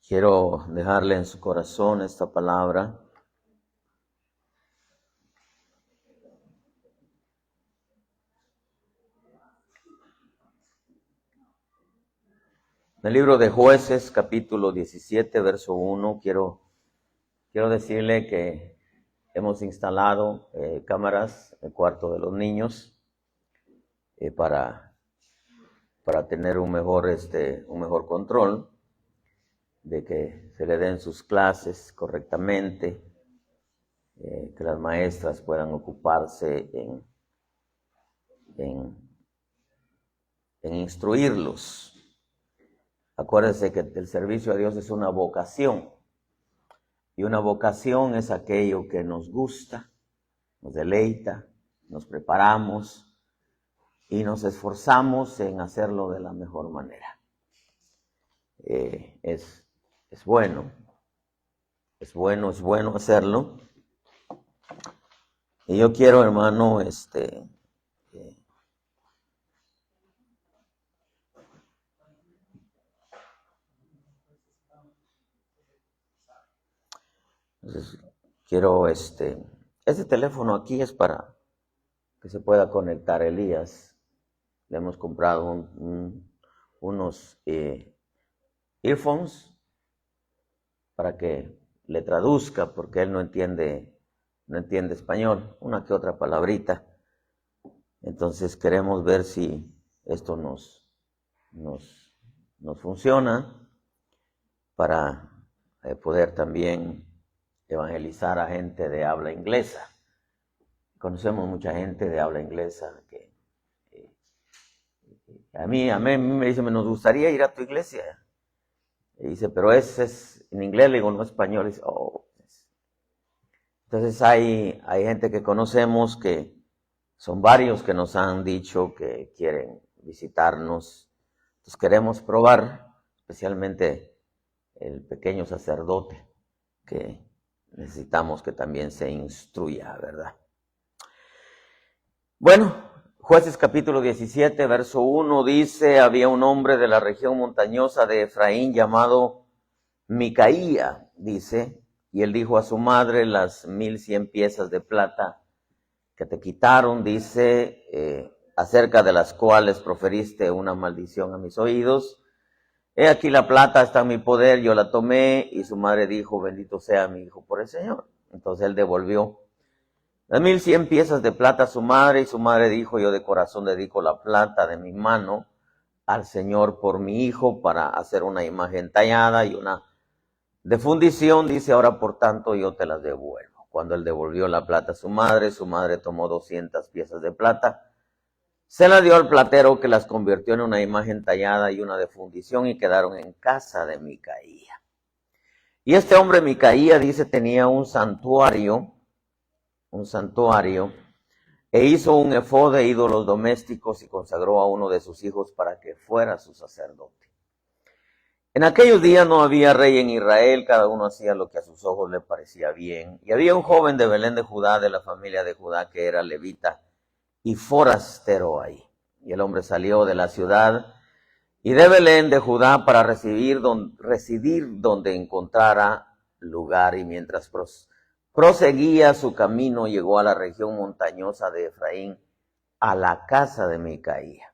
Quiero dejarle en su corazón esta palabra. En el libro de Jueces, capítulo 17, verso 1, quiero decirle que hemos instalado cámaras en el cuarto de los niños para tener un mejor control de que se le den sus clases correctamente, que las maestras puedan ocuparse en instruirlos. Acuérdense que el servicio a Dios es una vocación, y una vocación es aquello que nos gusta, nos deleita, nos preparamos y nos esforzamos en hacerlo de la mejor manera. Es bueno hacerlo. Y yo quiero, hermano, entonces, quiero, este teléfono aquí es para que se pueda conectar Elías. Le hemos comprado unos earphones para que le traduzca, porque él no entiende español, una que otra palabrita. Entonces queremos ver si esto nos funciona para poder también evangelizar a gente de habla inglesa. Conocemos mucha gente de habla inglesa que a mí me dice, nos gustaría ir a tu iglesia. Y dice, pero es en inglés, le digo, no español. Y dice, oh. Entonces hay gente que conocemos que son varios que nos han dicho que quieren visitarnos. Entonces queremos probar, especialmente el pequeño sacerdote, que necesitamos que también se instruya, ¿verdad? Bueno, Jueces capítulo 17, verso 1 dice, había un hombre de la región montañosa de Efraín llamado Micaía, dice, y él dijo a su madre, las 1100 piezas de plata que te quitaron, dice, acerca de las cuales proferiste una maldición a mis oídos. He aquí la plata está en mi poder, yo la tomé, y su madre dijo, bendito sea mi hijo por el Señor. Entonces él devolvió las 1100 piezas de plata a su madre, y su madre dijo, yo de corazón dedico la plata de mi mano al Señor por mi hijo para hacer una imagen tallada y una de fundición, dice, ahora por tanto yo te las devuelvo. Cuando él devolvió la plata a su madre tomó 200 piezas de plata, se la dio al platero que las convirtió en una imagen tallada y una de fundición y quedaron en casa de Micaía. Y este hombre Micaía, dice, tenía un santuario, e hizo un efod de ídolos domésticos y consagró a uno de sus hijos para que fuera su sacerdote. En aquellos días no había rey en Israel, cada uno hacía lo que a sus ojos le parecía bien. Y había un joven de Belén de Judá, de la familia de Judá, que era levita y forastero ahí. Y el hombre salió de la ciudad y de Belén de Judá para residir donde encontrara lugar, y mientras proseguía su camino, llegó a la región montañosa de Efraín, a la casa de Micaía.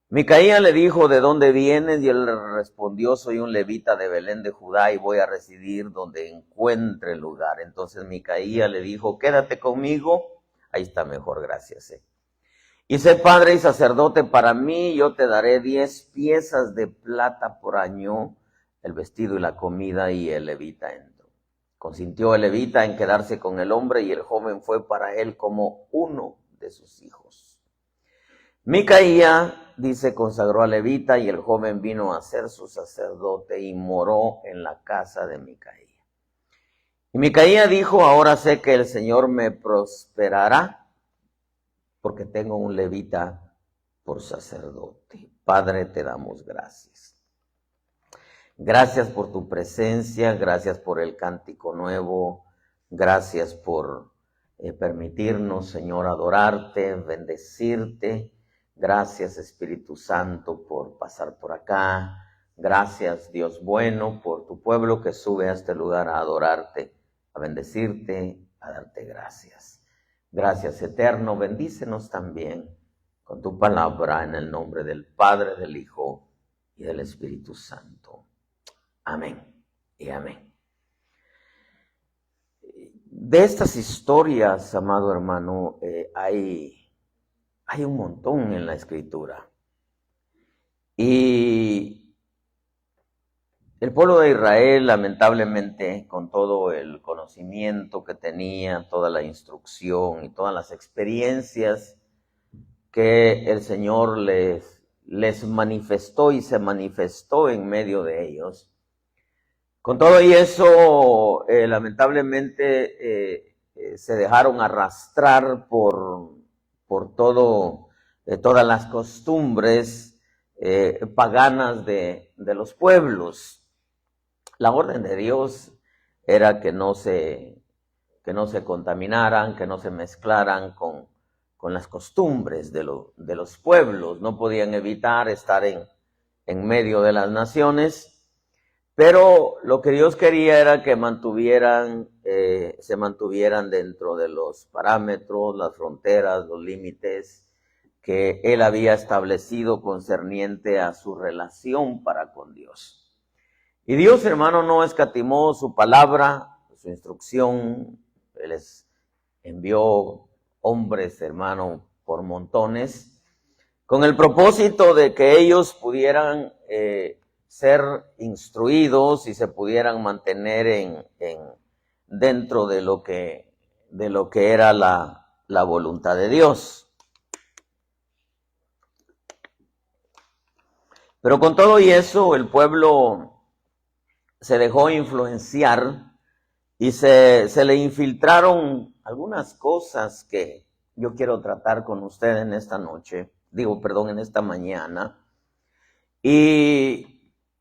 Micaía le dijo, ¿de dónde vienes? Y él respondió, soy un levita de Belén de Judá y voy a residir donde encuentre lugar. Entonces Micaía le dijo, quédate conmigo. Ahí está mejor, gracias. Y sé padre y sacerdote para mí, yo te daré 10 piezas de plata por año, el vestido y la comida. Y el levita entró. Consintió el levita en quedarse con el hombre, y el joven fue para él como uno de sus hijos. Micaía, dice, consagró a levita, y el joven vino a ser su sacerdote y moró en la casa de Micaía. Y Micaía dijo, ahora sé que el Señor me prosperará, porque tengo un levita por sacerdote. Padre, te damos gracias. Gracias por tu presencia, gracias por el cántico nuevo, gracias por permitirnos, Señor, adorarte, bendecirte. Gracias, Espíritu Santo, por pasar por acá, Gracias, Dios bueno, por tu pueblo que sube a este lugar a adorarte, a bendecirte, a darte gracias. Gracias, eterno, bendícenos también con tu palabra en el nombre del Padre, del Hijo y del Espíritu Santo. Amén y amén. De estas historias, amado hermano, hay un montón en la Escritura. Y el pueblo de Israel, lamentablemente, con todo el conocimiento que tenía, toda la instrucción y todas las experiencias que el Señor les manifestó y se manifestó en medio de ellos, con todo y eso, lamentablemente, se dejaron arrastrar por todas las costumbres paganas de los pueblos. La orden de Dios era que no se contaminaran, que no se mezclaran con las costumbres de los pueblos. No podían evitar estar en medio de las naciones. Pero lo que Dios quería era que se mantuvieran dentro de los parámetros, las fronteras, los límites que Él había establecido concerniente a su relación para con Dios. Y Dios, hermano, no escatimó su palabra, su instrucción. Él les envió hombres, hermano, por montones, con el propósito de que ellos pudieran ser instruidos y se pudieran mantener dentro de lo que era la voluntad de Dios. Pero con todo y eso, el pueblo se dejó influenciar y se le infiltraron algunas cosas que yo quiero tratar con usted en esta en esta mañana. Y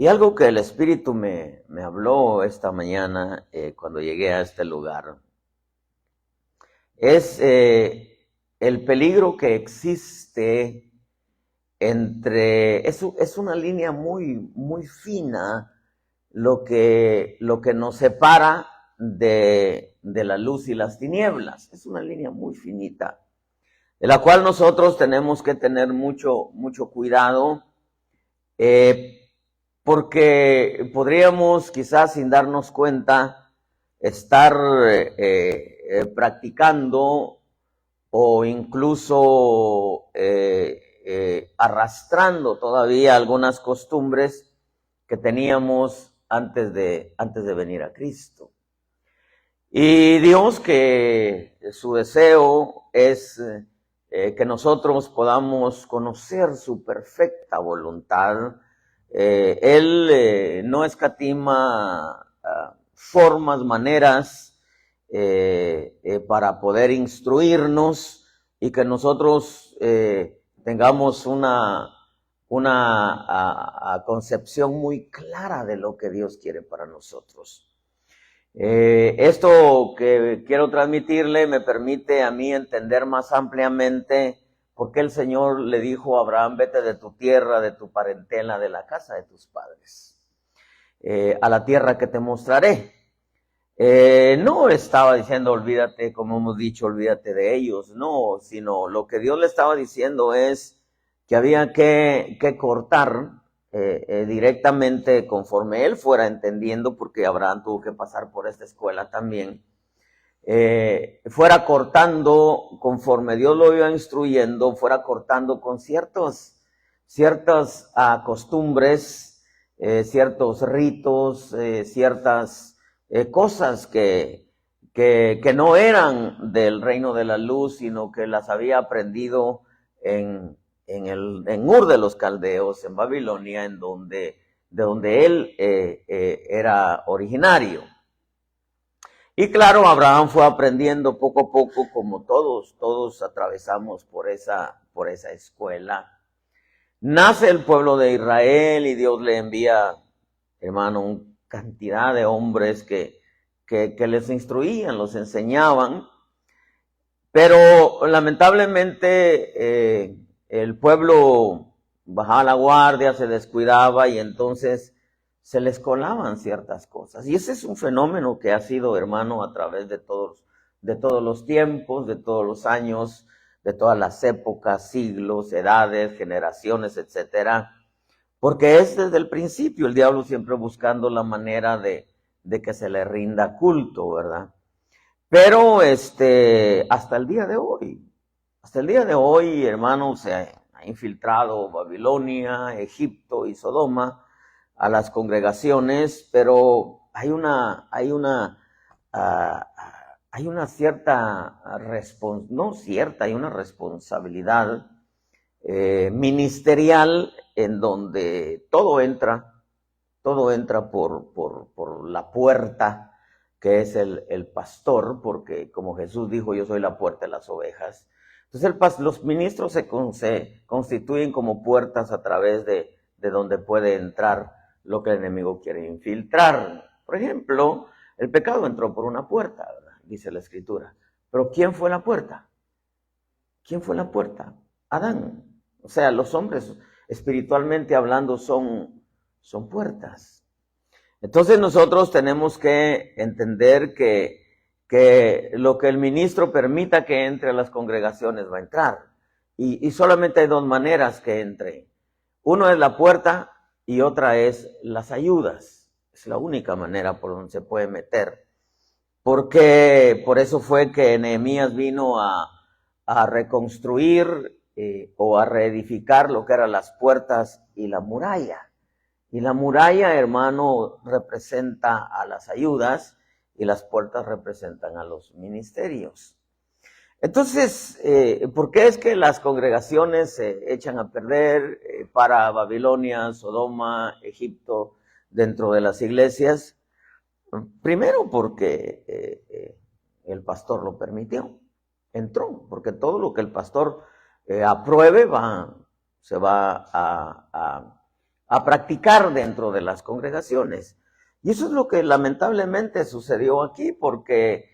algo que el Espíritu me habló esta mañana cuando llegué a este lugar es el peligro que existe es una línea muy, muy fina lo que nos separa de la luz y las tinieblas. Es una línea muy finita, de la cual nosotros tenemos que tener mucho, mucho cuidado, porque podríamos quizás sin darnos cuenta estar practicando o incluso arrastrando todavía algunas costumbres que teníamos antes de venir a Cristo. Y Dios, que su deseo es que nosotros podamos conocer su perfecta voluntad. Él no escatima formas, maneras para poder instruirnos y que nosotros tengamos una concepción muy clara de lo que Dios quiere para nosotros. Esto que quiero transmitirle me permite a mí entender más ampliamente por qué el Señor le dijo a Abraham: vete de tu tierra, de tu parentela, de la casa de tus padres, a la tierra que te mostraré. No estaba diciendo olvídate, como hemos dicho, olvídate de ellos, no, sino lo que Dios le estaba diciendo es que había que cortar directamente conforme él fuera entendiendo, porque Abraham tuvo que pasar por esta escuela también, fuera cortando conforme Dios lo iba instruyendo, fuera cortando con ciertas costumbres, ciertos ritos, ciertas cosas que no eran del reino de la luz, sino que las había aprendido en Ur de los Caldeos, en Babilonia, de donde él era originario. Y claro, Abraham fue aprendiendo poco a poco, como todos atravesamos por esa escuela. Nace el pueblo de Israel y Dios le envía, hermano, una cantidad de hombres que les instruían, los enseñaban, pero lamentablemente el pueblo bajaba la guardia, se descuidaba y entonces se les colaban ciertas cosas. Y ese es un fenómeno que ha sido, hermano, a través de todos los tiempos, de todos los años, de todas las épocas, siglos, edades, generaciones, etcétera. Porque es desde el principio el diablo siempre buscando la manera de que se le rinda culto, ¿verdad? Pero hasta el día de hoy, hermano, se ha infiltrado Babilonia, Egipto y Sodoma a las congregaciones, pero hay una hay una responsabilidad ministerial en donde todo entra por la puerta que es el pastor, porque como Jesús dijo, yo soy la puerta de las ovejas. Entonces los ministros se constituyen como puertas a través de donde puede entrar lo que el enemigo quiere infiltrar. Por ejemplo, el pecado entró por una puerta, ¿verdad? Dice la Escritura. Pero ¿quién fue la puerta? ¿Quién fue la puerta? Adán. O sea, los hombres, espiritualmente hablando, son puertas. Entonces nosotros tenemos que entender que lo que el ministro permita que entre a las congregaciones va a entrar. Y solamente hay dos maneras que entre. Uno es la puerta y otra es las ayudas. Es la única manera por donde se puede meter. Porque por eso fue que Nehemías vino a reconstruir o a reedificar lo que eran las puertas y la muralla. Y la muralla, hermano, representa a las ayudas y las puertas representan a los ministerios. Entonces, ¿por qué es que las congregaciones se echan a perder para Babilonia, Sodoma, Egipto dentro de las iglesias? Primero porque el pastor lo permitió, entró, porque todo lo que el pastor apruebe se va a practicar dentro de las congregaciones. Y eso es lo que lamentablemente sucedió aquí, porque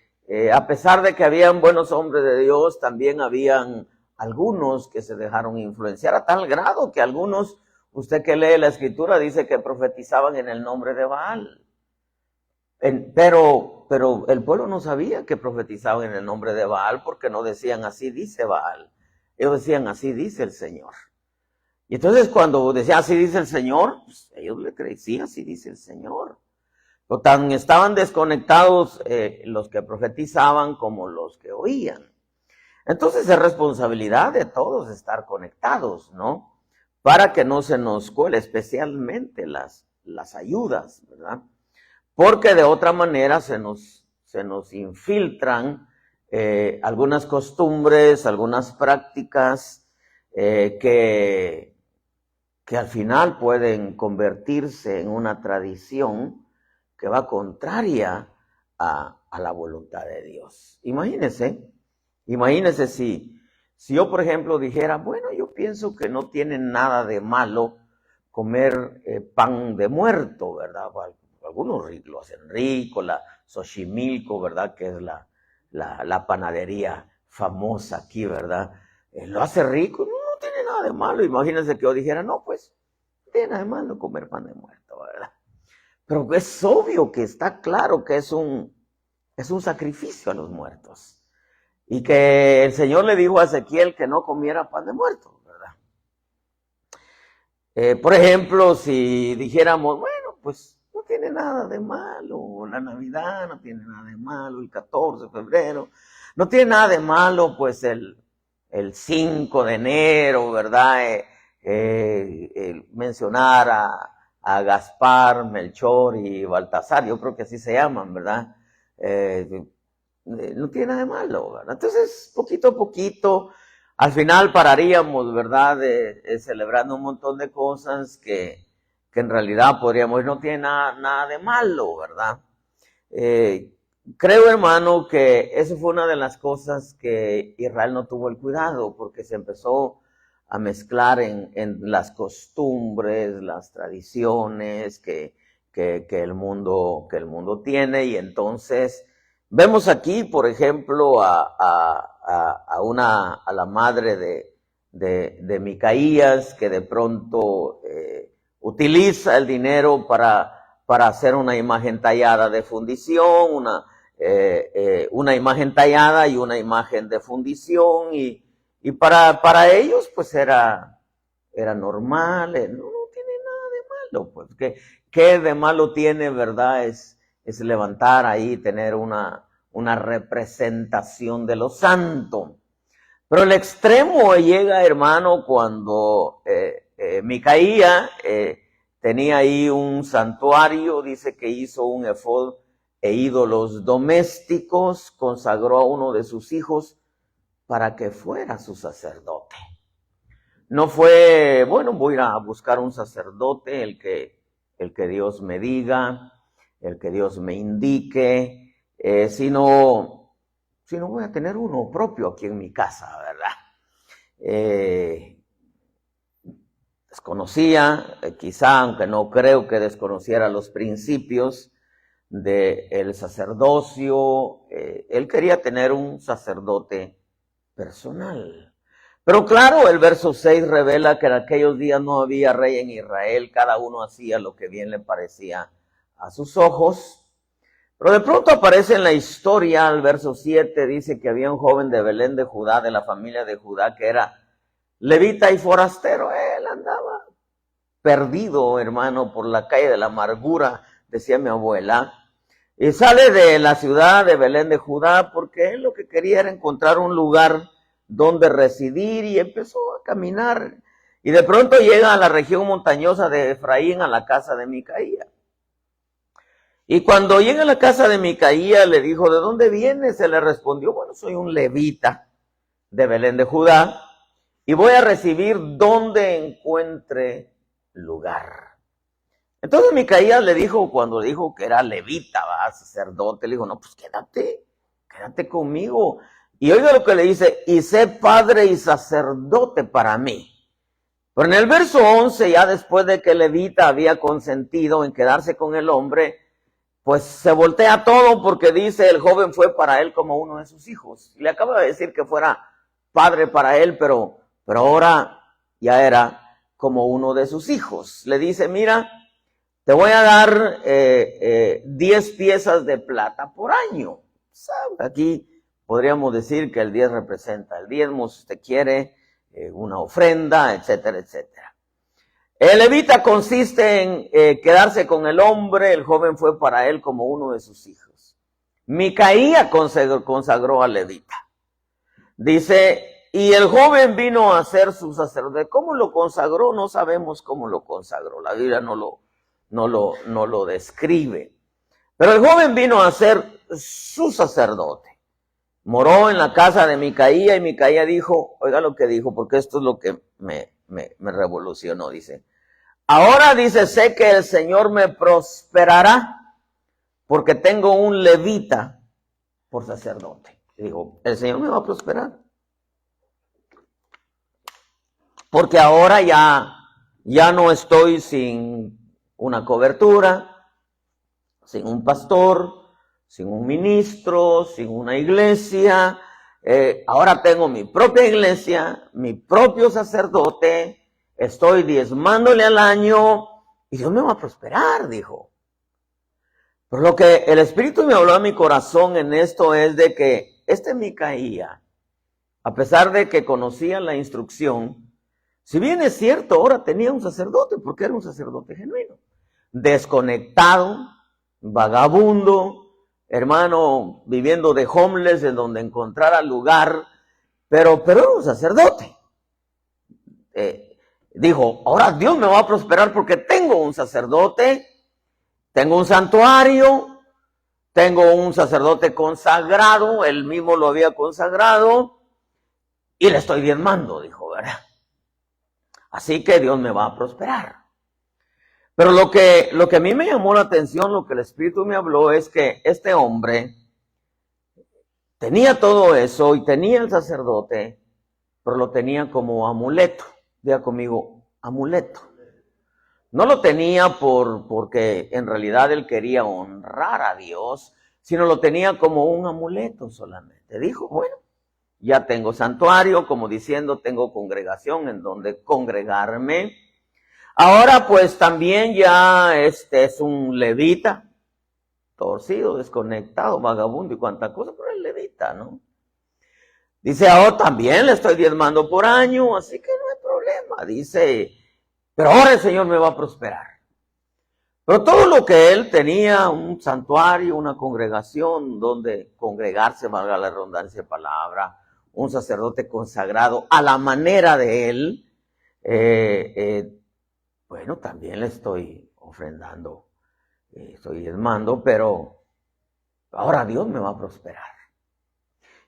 a pesar de que habían buenos hombres de Dios, también habían algunos que se dejaron influenciar a tal grado que algunos, usted que lee la Escritura, dice que profetizaban en el nombre de Baal. Pero el pueblo no sabía que profetizaban en el nombre de Baal, porque no decían así dice Baal. Ellos decían así dice el Señor. Y entonces cuando decía así dice el Señor, pues ellos le creían, sí, así dice el Señor. Pero tan estaban desconectados los que profetizaban como los que oían. Entonces es responsabilidad de todos estar conectados, ¿no? Para que no se nos cuele, especialmente las ayudas, ¿verdad? Porque de otra manera se nos infiltran algunas costumbres, algunas prácticas que al final pueden convertirse en una tradición que va contraria a la voluntad de Dios. Imagínese si yo, por ejemplo, dijera, bueno, yo pienso que no tiene nada de malo comer pan de muerto, ¿verdad? Algunos lo hacen rico, la Xochimilco, ¿verdad? Que es la panadería famosa aquí, ¿verdad? Lo hace rico, no tiene nada de malo. Imagínense que yo dijera, no, pues, no tiene nada de malo comer pan de muerto, ¿verdad? Pero es obvio que está claro que es un sacrificio a los muertos. Y que el Señor le dijo a Ezequiel que no comiera pan de muerto, ¿verdad? Por ejemplo, si dijéramos, bueno, pues no tiene nada de malo la Navidad, no tiene nada de malo el 14 de febrero, no tiene nada de malo pues el 5 de enero, ¿verdad? Mencionar a Gaspar, Melchor y Baltasar, yo creo que así se llaman, ¿verdad? No tiene nada de malo, ¿verdad? Entonces, poquito a poquito, al final pararíamos, ¿verdad? Celebrando un montón de cosas que en realidad podríamos, no tiene nada de malo, ¿verdad? Creo, hermano, que eso fue una de las cosas que Israel no tuvo el cuidado, porque se empezó a mezclar en las costumbres, las tradiciones que el mundo tiene, y entonces vemos aquí, por ejemplo, a la madre de Micaías, que de pronto utiliza el dinero para hacer una imagen tallada de fundición, una imagen tallada y una imagen de fundición, y para ellos pues era normal, no tiene nada de malo, pues ¿qué de malo tiene, verdad? Es levantar ahí, tener una representación de lo santo. Pero el extremo llega, hermano, cuando Micaía tenía ahí un santuario, dice que hizo un efod e ídolos domésticos, consagró a uno de sus hijos para que fuera su sacerdote. No fue, bueno, voy a ir a buscar un sacerdote, el que Dios me diga, el que Dios me indique, sino voy a tener uno propio aquí en mi casa, ¿verdad? Desconocía, quizá, aunque no creo que desconociera los principios del sacerdocio, él quería tener un sacerdote personal. Pero claro, el verso 6 revela que en aquellos días no había rey en Israel, cada uno hacía lo que bien le parecía a sus ojos. Pero de pronto aparece en la historia, el verso 7, dice que había un joven de Belén de Judá, de la familia de Judá, que era levita y forastero. Él andaba perdido, hermano, por la calle de la amargura, decía mi abuela, y sale de la ciudad de Belén de Judá porque él lo que quería era encontrar un lugar donde residir, y empezó a caminar, y de pronto llega a la región montañosa de Efraín, a la casa de Micaía. Y cuando llega a la casa de Micaía, le dijo, ¿de dónde vienes? Se le respondió, bueno, soy un levita de Belén de Judá, y voy a recibir donde encuentre lugar. Entonces Micaías le dijo, cuando dijo que era levita, sacerdote, le dijo, no, pues quédate conmigo. Y oiga lo que le dice, y sé padre y sacerdote para mí. Pero en el verso 11, ya después de que levita había consentido en quedarse con el hombre, pues se voltea todo, porque dice, el joven fue para él como uno de sus hijos. Y le acaba de decir que fuera padre para él, pero ahora ya era como uno de sus hijos. Le dice, mira, te voy a dar 10 piezas de plata por año. Aquí podríamos decir que el 10 representa el diezmo, si usted quiere, una ofrenda, etcétera, etcétera. El levita consiste en quedarse con el hombre, el joven fue para él como uno de sus hijos. Micaía consagró al levita. Dice, y el joven vino a ser su sacerdote. ¿Cómo lo consagró? No sabemos cómo lo consagró. La Biblia no lo describe. Pero el joven vino a ser su sacerdote. Moró en la casa de Micaía, y Micaía dijo, oiga lo que dijo, porque esto es lo que me revolucionó, dice. Ahora dice, sé que el Señor me prosperará porque tengo un levita por sacerdote. Y dijo, el Señor me va a prosperar. Porque ahora ya no estoy sin una cobertura, sin un pastor, sin un ministro, sin una iglesia. Ahora tengo mi propia iglesia, mi propio sacerdote, estoy diezmándole al año y Dios me va a prosperar, dijo. Pero lo que el Espíritu me habló a mi corazón en esto es de que Micaía, a pesar de que conocía la instrucción, si bien es cierto, ahora tenía un sacerdote, porque era un sacerdote genuino, desconectado, vagabundo, hermano, viviendo de homeless, en donde encontrara lugar, pero era un sacerdote. Dijo, ahora Dios me va a prosperar porque tengo un sacerdote, tengo un santuario, tengo un sacerdote consagrado, él mismo lo había consagrado, y le estoy diezmando, dijo, ¿verdad? Así que Dios me va a prosperar. Pero lo que a mí me llamó la atención, lo que el Espíritu me habló, es que este hombre tenía todo eso y tenía el sacerdote, pero lo tenía como amuleto. Diga conmigo, amuleto. No lo tenía porque en realidad él quería honrar a Dios, sino lo tenía como un amuleto solamente. Dijo, bueno, ya tengo santuario, como diciendo, tengo congregación en donde congregarme. Ahora pues también ya es un levita, torcido, desconectado, vagabundo y cuanta cosa, pero es levita, ¿no? Dice, ahora también le estoy diezmando por año, así que no hay problema. Dice, pero ahora el Señor me va a prosperar. Pero todo lo que él tenía, un santuario, una congregación donde congregarse, valga la redundancia de palabra, un sacerdote consagrado a la manera de él, bueno, también le estoy ofrendando, estoy diezmando, pero ahora Dios me va a prosperar.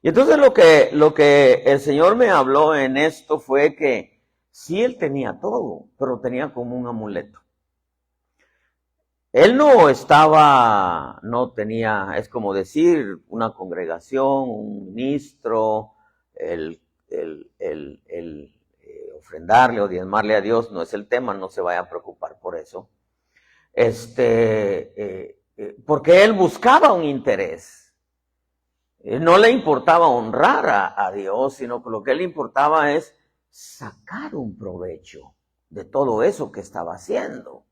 Y entonces lo que el Señor me habló en esto fue que sí, él tenía todo, pero tenía como un amuleto. Él no tenía, es como decir, una congregación, un ministro, el ofrendarle o diezmarle a Dios no es el tema, no se vaya a preocupar por eso. Porque él buscaba un interés. No le importaba honrar a Dios, sino que lo que le importaba es sacar un provecho de todo eso que estaba haciendo.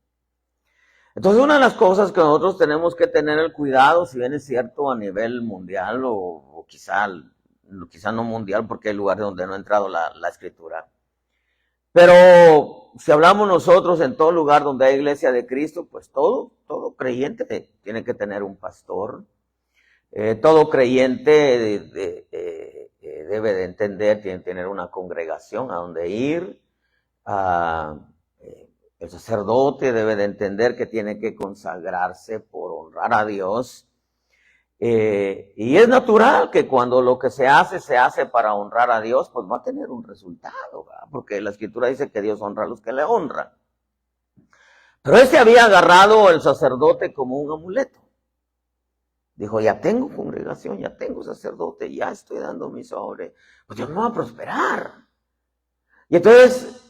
Entonces, una de las cosas que nosotros tenemos que tener el cuidado, si bien es cierto a nivel mundial o quizá no mundial porque hay lugares donde no ha entrado la escritura, pero si hablamos nosotros en todo lugar donde hay iglesia de Cristo, pues todo creyente tiene que tener un pastor, todo creyente debe de entender, tiene que tener una congregación a donde ir, el sacerdote debe de entender que tiene que consagrarse por honrar a Dios. Y es natural que cuando lo que se hace para honrar a Dios, pues va a tener un resultado, ¿verdad? Porque la Escritura dice que Dios honra a los que le honran. Pero había agarrado el sacerdote como un amuleto. Dijo, ya tengo congregación, ya tengo sacerdote, ya estoy dando mi sobre, pues Dios me va a prosperar. Y entonces,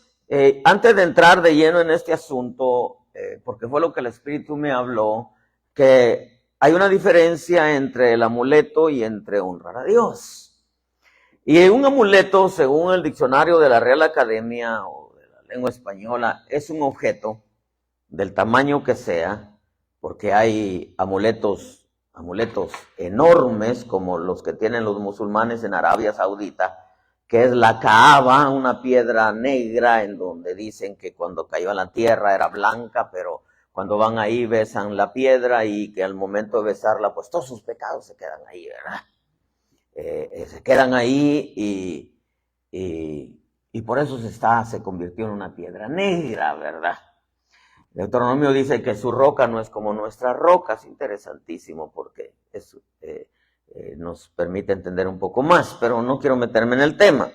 antes de entrar de lleno en este asunto, porque fue lo que el Espíritu me habló, que hay una diferencia entre el amuleto y entre honrar a Dios. Y un amuleto, según el diccionario de la Real Academia o de la Lengua Española, es un objeto del tamaño que sea, porque hay amuletos enormes como los que tienen los musulmanes en Arabia Saudita, que es la Kaaba, una piedra negra en donde dicen que cuando cayó a la tierra era blanca, pero cuando van ahí besan la piedra y que al momento de besarla, pues todos sus pecados se quedan ahí, ¿verdad? Se quedan ahí y por eso se convirtió en una piedra negra, ¿verdad? Deuteronomio dice que su roca no es como nuestra roca, es interesantísimo porque nos permite entender un poco más, pero no quiero meterme en el tema.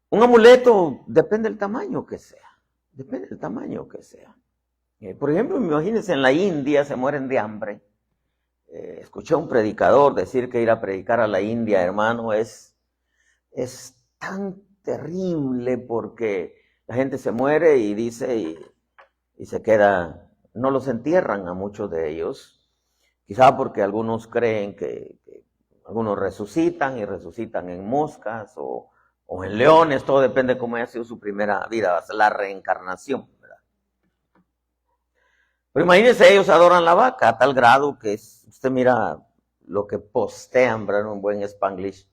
Un amuleto depende del tamaño que sea. Por ejemplo, imagínense, en la India se mueren de hambre. Escuché a un predicador decir que ir a predicar a la India, hermano, es tan terrible porque la gente se muere y dice y se queda, no los entierran a muchos de ellos, quizá porque algunos creen que algunos resucitan y resucitan en moscas o en leones, todo depende de cómo haya sido su primera vida, la reencarnación, ¿verdad? Pero imagínense, ellos adoran la vaca a tal grado que usted mira lo que postean, ¿verdad? Un buen Spanglish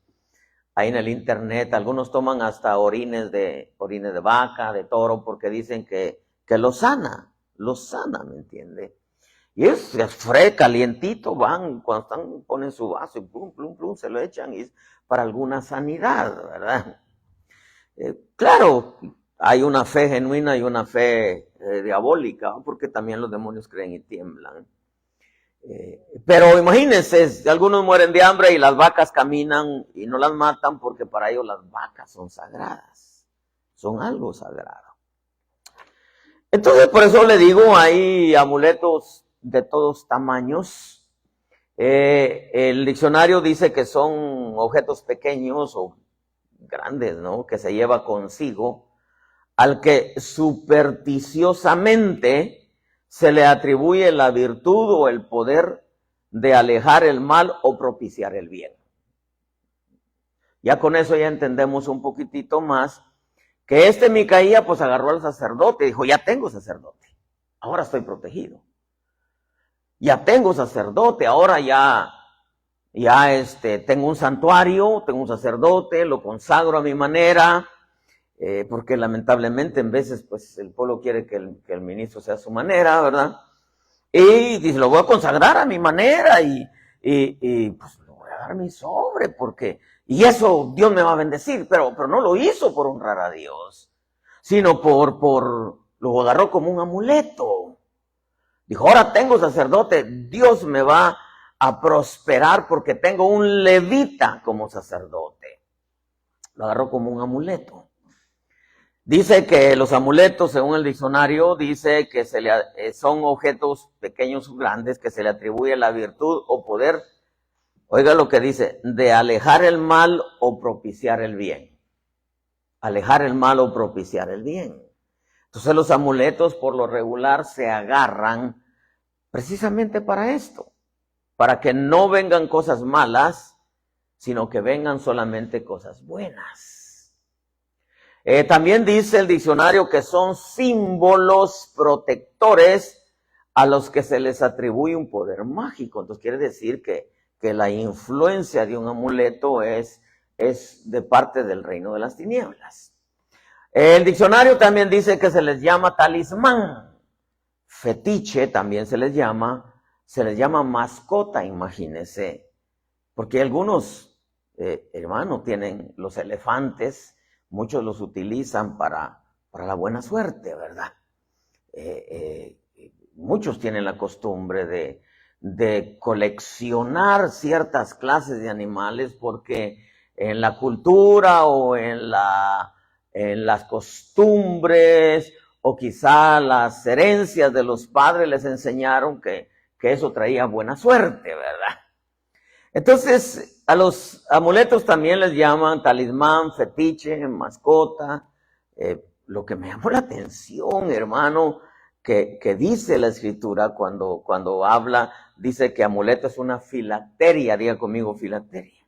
ahí en el internet. Algunos toman hasta orines de vaca, de toro, porque dicen que los sana, ¿me entiende? Y es calientito, van, cuando ponen su vaso y plum, plum, plum, se lo echan y es para alguna sanidad, ¿verdad? Claro, hay una fe genuina y una fe diabólica, porque también los demonios creen y tiemblan. Pero imagínense, algunos mueren de hambre y las vacas caminan y no las matan porque para ellos las vacas son sagradas, son algo sagrado. Entonces, por eso le digo, hay amuletos de todos tamaños. El diccionario dice que son objetos pequeños o grandes, ¿no? Que se lleva consigo al que supersticiosamente se le atribuye la virtud o el poder de alejar el mal o propiciar el bien. Ya con eso ya entendemos un poquitito más que Micaía pues agarró al sacerdote y dijo, ya tengo sacerdote, ahora estoy protegido. Ya tengo sacerdote, ahora ya tengo un santuario, tengo un sacerdote, lo consagro a mi manera, porque lamentablemente en veces pues el pueblo quiere que el ministro sea a su manera, ¿verdad? Y dice, lo voy a consagrar a mi manera y pues le voy a dar mi sobre porque, y eso Dios me va a bendecir, pero no lo hizo por honrar a Dios, sino lo agarró como un amuleto. Dijo, ahora tengo sacerdote, Dios me va a prosperar porque tengo un levita como sacerdote. Lo agarró como un amuleto. Dice que los amuletos, según el diccionario, dice que son objetos pequeños o grandes que se le atribuye la virtud o poder, oiga lo que dice, de alejar el mal o propiciar el bien. Alejar el mal o propiciar el bien. Entonces los amuletos por lo regular se agarran precisamente para esto, para que no vengan cosas malas, sino que vengan solamente cosas buenas. También dice el diccionario que son símbolos protectores a los que se les atribuye un poder mágico. Entonces quiere decir que la influencia de un amuleto es de parte del reino de las tinieblas. El diccionario también dice que se les llama talismán. Fetiche también se les llama mascota, imagínense. Porque algunos, hermanos, tienen los elefantes. Muchos los utilizan para la buena suerte, ¿verdad? Muchos tienen la costumbre de coleccionar ciertas clases de animales porque en la cultura o en las costumbres o quizá las herencias de los padres les enseñaron que eso traía buena suerte, ¿verdad? Entonces, a los amuletos también les llaman talismán, fetiche, mascota. Lo que me llamó la atención, hermano, que dice la escritura cuando habla, dice que amuleto es una filacteria, diga conmigo filacteria.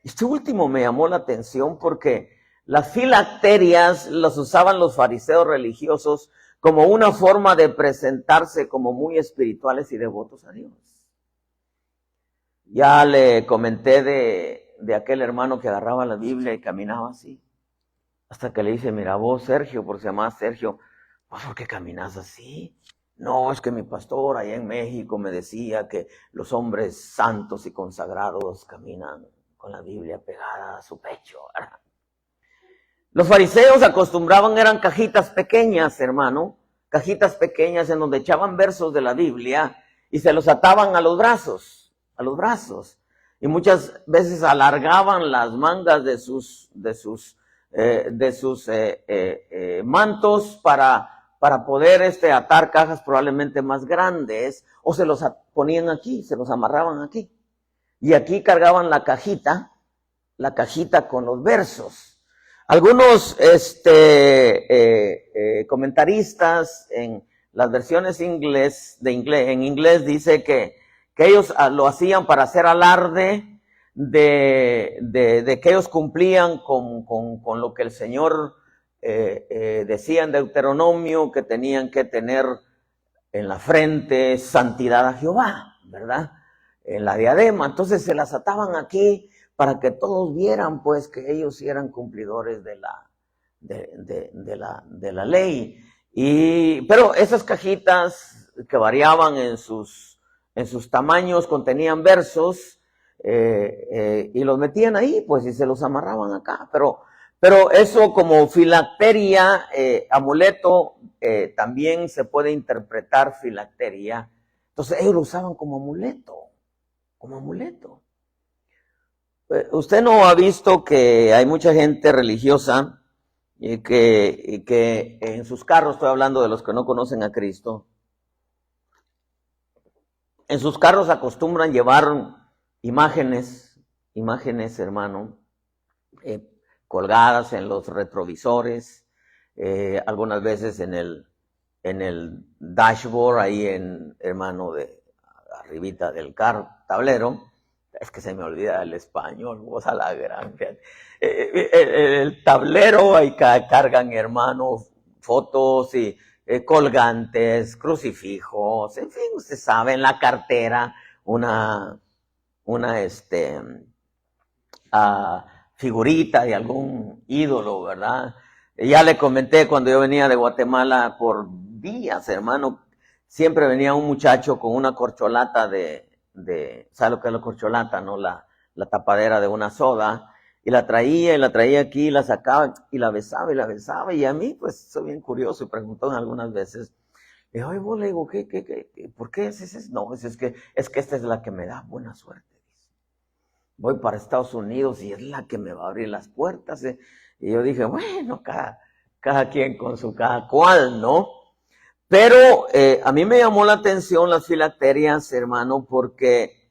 Este último me llamó la atención porque las filacterias las usaban los fariseos religiosos como una forma de presentarse como muy espirituales y devotos a Dios. Ya le comenté de aquel hermano que agarraba la Biblia y caminaba así. Hasta que le dice, mira vos, Sergio, porque se llamaba Sergio, ¿por qué caminas así? No, es que mi pastor allá en México me decía que los hombres santos y consagrados caminan con la Biblia pegada a su pecho, ¿verdad? Los fariseos acostumbraban, eran cajitas pequeñas, hermano, cajitas pequeñas en donde echaban versos de la Biblia y se los ataban a los brazos. Y muchas veces alargaban las mangas de sus mantos para poder atar cajas probablemente más grandes, o se los ponían aquí, se los amarraban aquí. Y aquí cargaban la cajita con los versos. Algunos comentaristas en las versiones en inglés dice que ellos lo hacían para hacer alarde de que ellos cumplían con lo que el Señor decía en Deuteronomio, que tenían que tener en la frente santidad a Jehová, ¿verdad? En la diadema. Entonces se las ataban aquí para que todos vieran pues que ellos eran cumplidores de la ley. Pero esas cajitas que variaban en sus tamaños contenían versos y los metían ahí pues y se los amarraban acá. Pero eso como filacteria, amuleto, también se puede interpretar filacteria. Entonces ellos lo usaban como amuleto. Usted no ha visto que hay mucha gente religiosa y que en sus carros, estoy hablando de los que no conocen a Cristo, en sus carros acostumbran llevar imágenes, hermano, colgadas en los retrovisores, algunas veces en el dashboard, ahí hermano, arribita del tablero. Es que se me olvida el español, vos a la gran. El tablero, ahí cargan, hermanos, fotos y colgantes, crucifijos, en fin, usted sabe, en la cartera, una figurita de algún ídolo, ¿verdad? Ya le comenté cuando yo venía de Guatemala por días, hermano, siempre venía un muchacho con una corcholata ¿sabe lo que es la corcholata, no? La tapadera de una soda, y la traía aquí, y la sacaba, y la besaba, y a mí, pues, soy bien curioso, y preguntó algunas veces, y oye, vos le digo, ¿por qué es ese? No, es que esta es la que me da buena suerte. Voy para Estados Unidos y es la que me va a abrir las puertas. Y yo dije, bueno, cada quien con cada cual, ¿no? Pero a mí me llamó la atención las filacterias, hermano, porque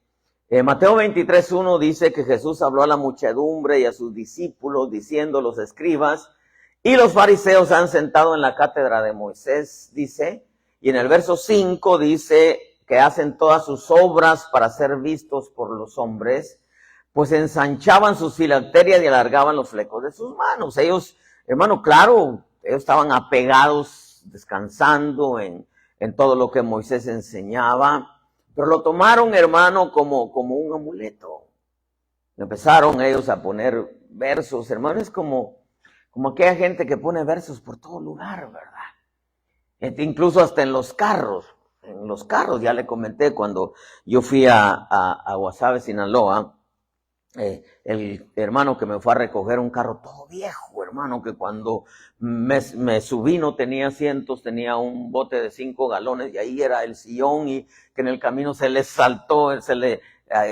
Mateo 23:1 dice que Jesús habló a la muchedumbre y a sus discípulos, diciendo, los escribas y los fariseos han sentado en la cátedra de Moisés, dice, y en el verso 5 dice que hacen todas sus obras para ser vistos por los hombres, pues ensanchaban sus filacterias y alargaban los flecos de sus manos. Ellos, hermano, claro, ellos estaban apegados, descansando en todo lo que Moisés enseñaba, pero lo tomaron, hermano, como un amuleto. Empezaron ellos a poner versos, hermano, es como aquella gente que pone versos por todo lugar, ¿verdad? Incluso hasta en los carros, ya le comenté cuando yo fui a Guasave, Sinaloa, el hermano que me fue a recoger un carro todo viejo, hermano, que cuando me subí no tenía asientos, tenía un bote de 5 galones y ahí era el sillón, y que en el camino se le saltó, se le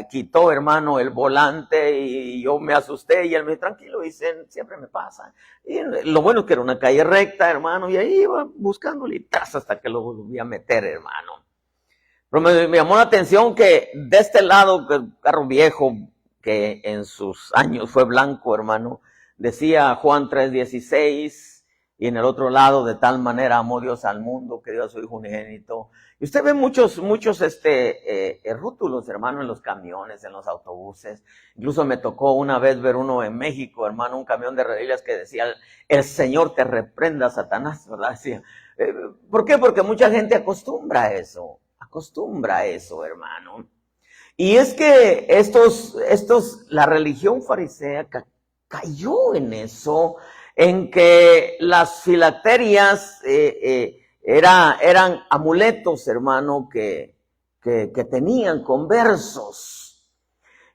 quitó, hermano, el volante, y yo me asusté, y él me dijo, tranquilo, y siempre me pasa. Y lo bueno es que era una calle recta, hermano, y ahí iba buscándole tras hasta que lo volví a meter, hermano. Pero me llamó la atención que de este lado, el carro viejo, que en sus años fue blanco, hermano, decía Juan 3:16, y en el otro lado, de tal manera amó Dios al mundo que dio a su Hijo unigénito. Y usted ve muchos rútulos, hermano, en los camiones, en los autobuses. Incluso me tocó una vez ver uno en México, hermano, un camión de rodillas que decía, el Señor te reprenda, Satanás, ¿verdad? Decía, ¿por qué? Porque mucha gente acostumbra a eso, hermano. Y es que la religión farisea cayó en eso, en que las filacterias eran amuletos, hermano, que tenían con versos.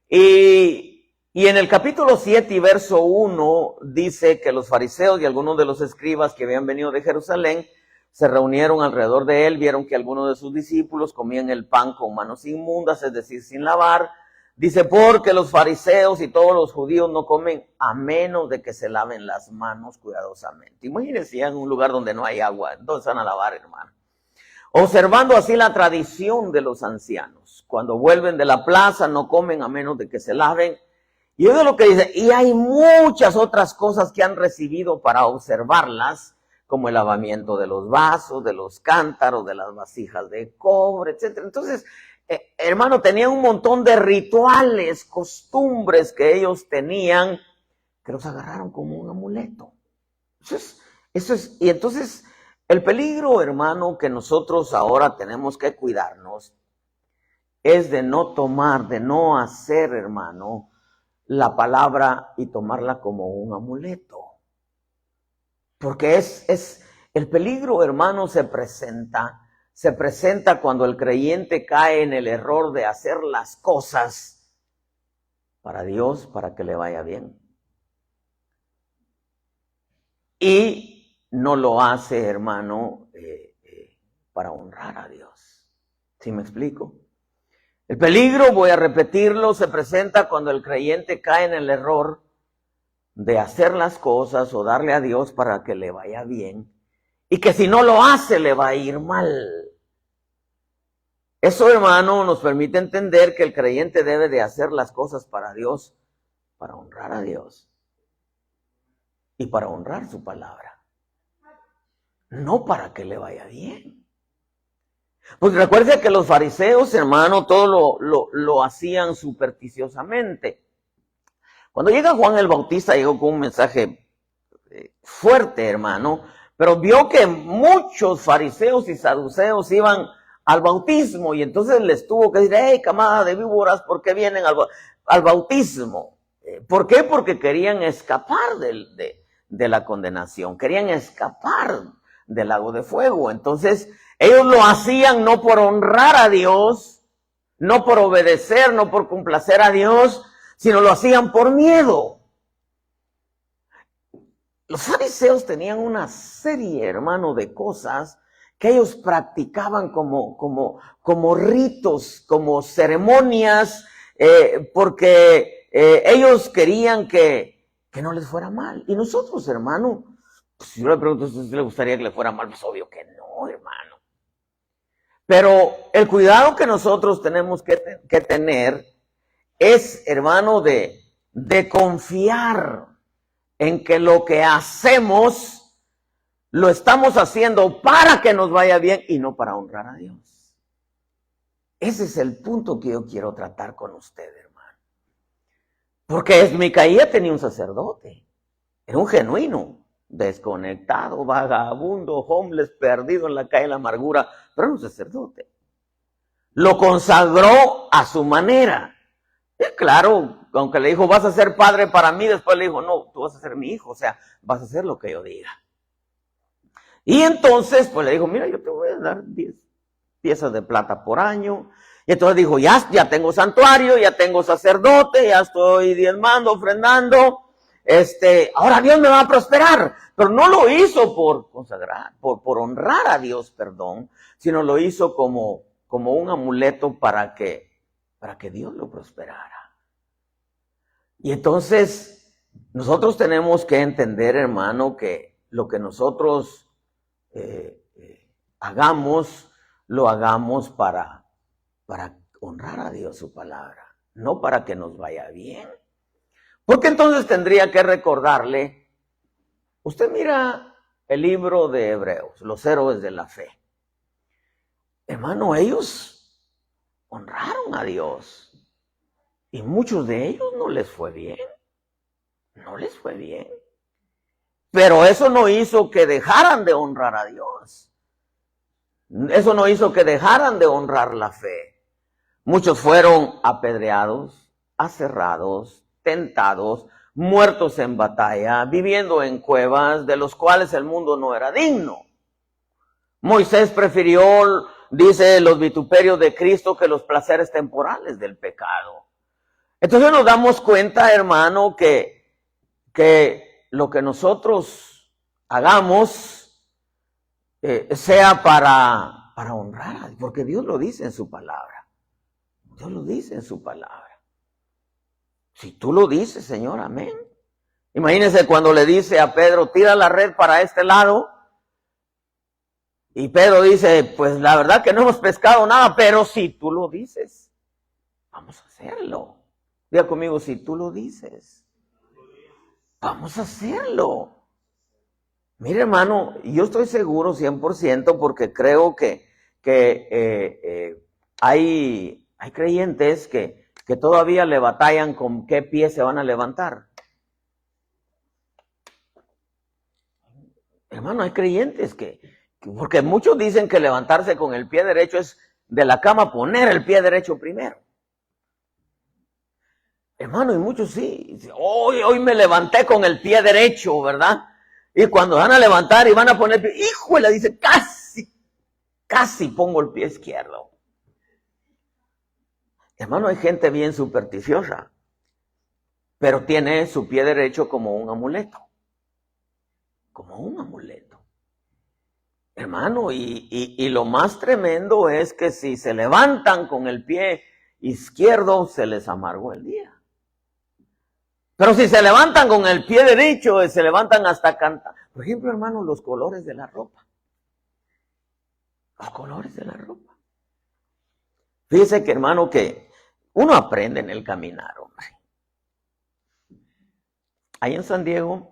Y en el capítulo 7 y verso 1 dice que los fariseos y algunos de los escribas que habían venido de Jerusalén se reunieron alrededor de él, vieron que algunos de sus discípulos comían el pan con manos inmundas, es decir, sin lavar. Dice, porque los fariseos y todos los judíos no comen a menos de que se laven las manos cuidadosamente. Imagínense en un lugar donde no hay agua, ¿dónde se van a lavar, hermano? Observando así la tradición de los ancianos. Cuando vuelven de la plaza no comen a menos de que se laven. Y oiga lo que dice, y hay muchas otras cosas que han recibido para observarlas, como el lavamiento de los vasos, de los cántaros, de las vasijas de cobre, etc. Entonces, hermano, tenían un montón de rituales, costumbres que ellos tenían, que los agarraron como un amuleto. Y entonces, el peligro, hermano, que nosotros ahora tenemos que cuidarnos, es de no tomar, de no hacer, hermano, la palabra y tomarla como un amuleto. Porque el peligro, hermano, se presenta cuando el creyente cae en el error de hacer las cosas para Dios, para que le vaya bien. Y no lo hace, hermano, para honrar a Dios. ¿Sí me explico? El peligro, voy a repetirlo, se presenta cuando el creyente cae en el error de hacer las cosas o darle a Dios para que le vaya bien, y que si no lo hace le va a ir mal. Eso, hermano, nos permite entender que el creyente debe de hacer las cosas para Dios, para honrar a Dios y para honrar su palabra, no para que le vaya bien. Pues recuerde que los fariseos, hermano, todo lo hacían supersticiosamente. Cuando llega Juan el Bautista, llegó con un mensaje fuerte, hermano, pero vio que muchos fariseos y saduceos iban al bautismo y entonces les tuvo que decir, hey, camada de víboras, ¿por qué vienen al bautismo? ¿Por qué? Porque querían escapar de la condenación, querían escapar del lago de fuego. Entonces, ellos lo hacían no por honrar a Dios, no por obedecer, no por complacer a Dios, sino lo hacían por miedo. Los fariseos tenían una serie, hermano, de cosas que ellos practicaban como ritos, como ceremonias, porque ellos querían que no les fuera mal. Y nosotros, hermano, pues si yo le pregunto si le gustaría que le fuera mal, pues obvio que no, hermano. Pero el cuidado que nosotros tenemos que tener es, hermano, de confiar en que lo que hacemos lo estamos haciendo para que nos vaya bien y no para honrar a Dios. Ese es el punto que yo quiero tratar con usted, hermano. Porque Micaía tenía un sacerdote, era un genuino, desconectado, vagabundo, homeless, perdido en la calle de la amargura, pero era un sacerdote. Lo consagró a su manera. Y claro, aunque le dijo, vas a ser padre para mí, después le dijo, no, tú vas a ser mi hijo, o sea, vas a hacer lo que yo diga. Y entonces, pues le dijo, mira, yo te voy a dar 10 piezas de plata por año. Y entonces dijo, ya tengo santuario, ya tengo sacerdote, ya estoy diezmando, ofrendando. Ahora Dios me va a prosperar. Pero no lo hizo por consagrar, por honrar a Dios, perdón, sino lo hizo como un amuleto para que Dios lo prosperara. Y entonces, nosotros tenemos que entender, hermano, que lo que nosotros hagamos, lo hagamos para honrar a Dios su palabra, no para que nos vaya bien. Porque entonces tendría que recordarle, usted mira el libro de Hebreos, los héroes de la fe. Hermano, ellos honraron a Dios y muchos de ellos no les fue bien. No les fue bien. Pero eso no hizo que dejaran de honrar a Dios. Eso no hizo que dejaran de honrar la fe. Muchos fueron apedreados, aserrados, tentados, muertos en batalla, viviendo en cuevas de los cuales el mundo no era digno. Moisés prefirió, dice, los vituperios de Cristo que los placeres temporales del pecado. Entonces nos damos cuenta, hermano, que lo que nosotros hagamos sea para honrar a Dios, porque Dios lo dice en su palabra. Dios lo dice en su palabra. Si tú lo dices, Señor, amén. Imagínense cuando le dice a Pedro, tira la red para este lado. Y Pedro dice, pues la verdad que no hemos pescado nada, pero si tú lo dices, vamos a hacerlo. Diga conmigo, si tú lo dices, vamos a hacerlo. Mire, hermano, yo estoy seguro 100% porque creo que hay creyentes que todavía le batallan con qué pie se van a levantar. Hermano, hay creyentes porque muchos dicen que levantarse con el pie derecho es de la cama poner el pie derecho primero. Hermano, y muchos sí. Hoy me levanté con el pie derecho, ¿verdad? Y cuando van a levantar y van a poner el pie, híjole, dice, casi pongo el pie izquierdo. Hermano, hay gente bien supersticiosa, pero tiene su pie derecho como un amuleto. Como un amuleto. Hermano, y lo más tremendo es que si se levantan con el pie izquierdo, se les amargó el día. Pero si se levantan con el pie derecho, se levantan hasta cantar. Por ejemplo, hermano, los colores de la ropa. Los colores de la ropa. Fíjese que, hermano, que uno aprende en el caminar, hombre. Ahí en San Diego,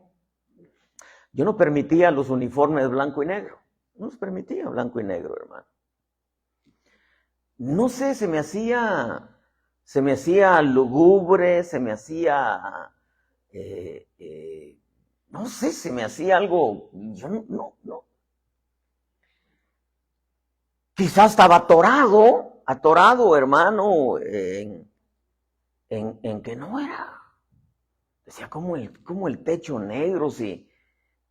yo no permitía los uniformes blanco y negro. No los permitía blanco y negro, hermano. no sé, se me hacía lúgubre, se me hacía, no sé, se me hacía algo, yo no. Quizás estaba atorado, hermano, en que no era. Decía, como el techo negro, si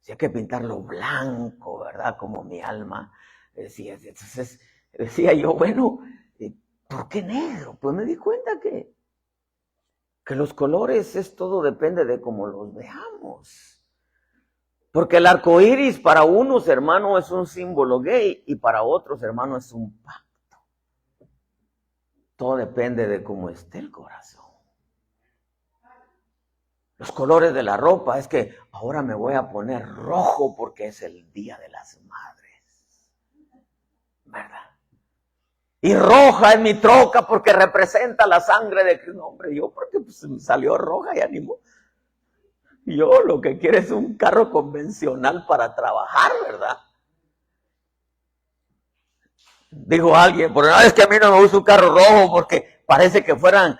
hay que pintarlo blanco, ¿verdad? Como mi alma decía. Entonces decía yo, bueno, ¿por qué negro? Pues me di cuenta que los colores todo depende de cómo los veamos. Porque el arco iris para unos, hermano, es un símbolo gay y para otros, hermano, es un pacto. Todo depende de cómo esté el corazón. Los colores de la ropa, es que ahora me voy a poner rojo porque es el Día de las Madres. ¿Verdad? Y roja es mi troca porque representa la sangre de Cristo. No, hombre, yo porque pues, salió roja y animó. Yo lo que quiero es un carro convencional para trabajar, ¿verdad? Dijo alguien, pero no, es que a mí no me gusta un carro rojo porque parece que fuera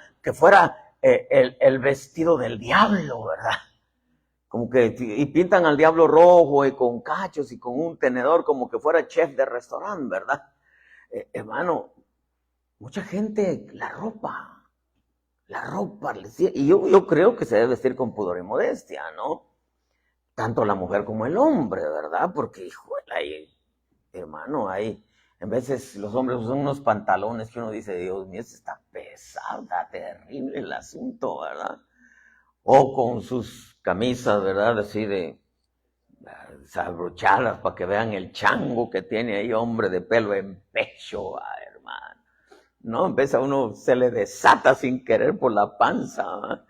el vestido del diablo, ¿verdad? Como que, y pintan al diablo rojo y con cachos y con un tenedor como que fuera chef de restaurante, ¿verdad? Hermano, mucha gente, la ropa, y yo creo que se debe vestir con pudor y modestia, ¿no? Tanto la mujer como el hombre, ¿verdad? Porque, híjole, hermano, en veces los hombres usan unos pantalones que uno dice, Dios mío, esto está pesado, está terrible el asunto, ¿verdad? O con sus camisas, ¿verdad? Así de abrochadas para que vean el chango que tiene ahí, hombre de pelo en pecho, hermano. No, empieza uno, se le desata sin querer por la panza. ¿verdad?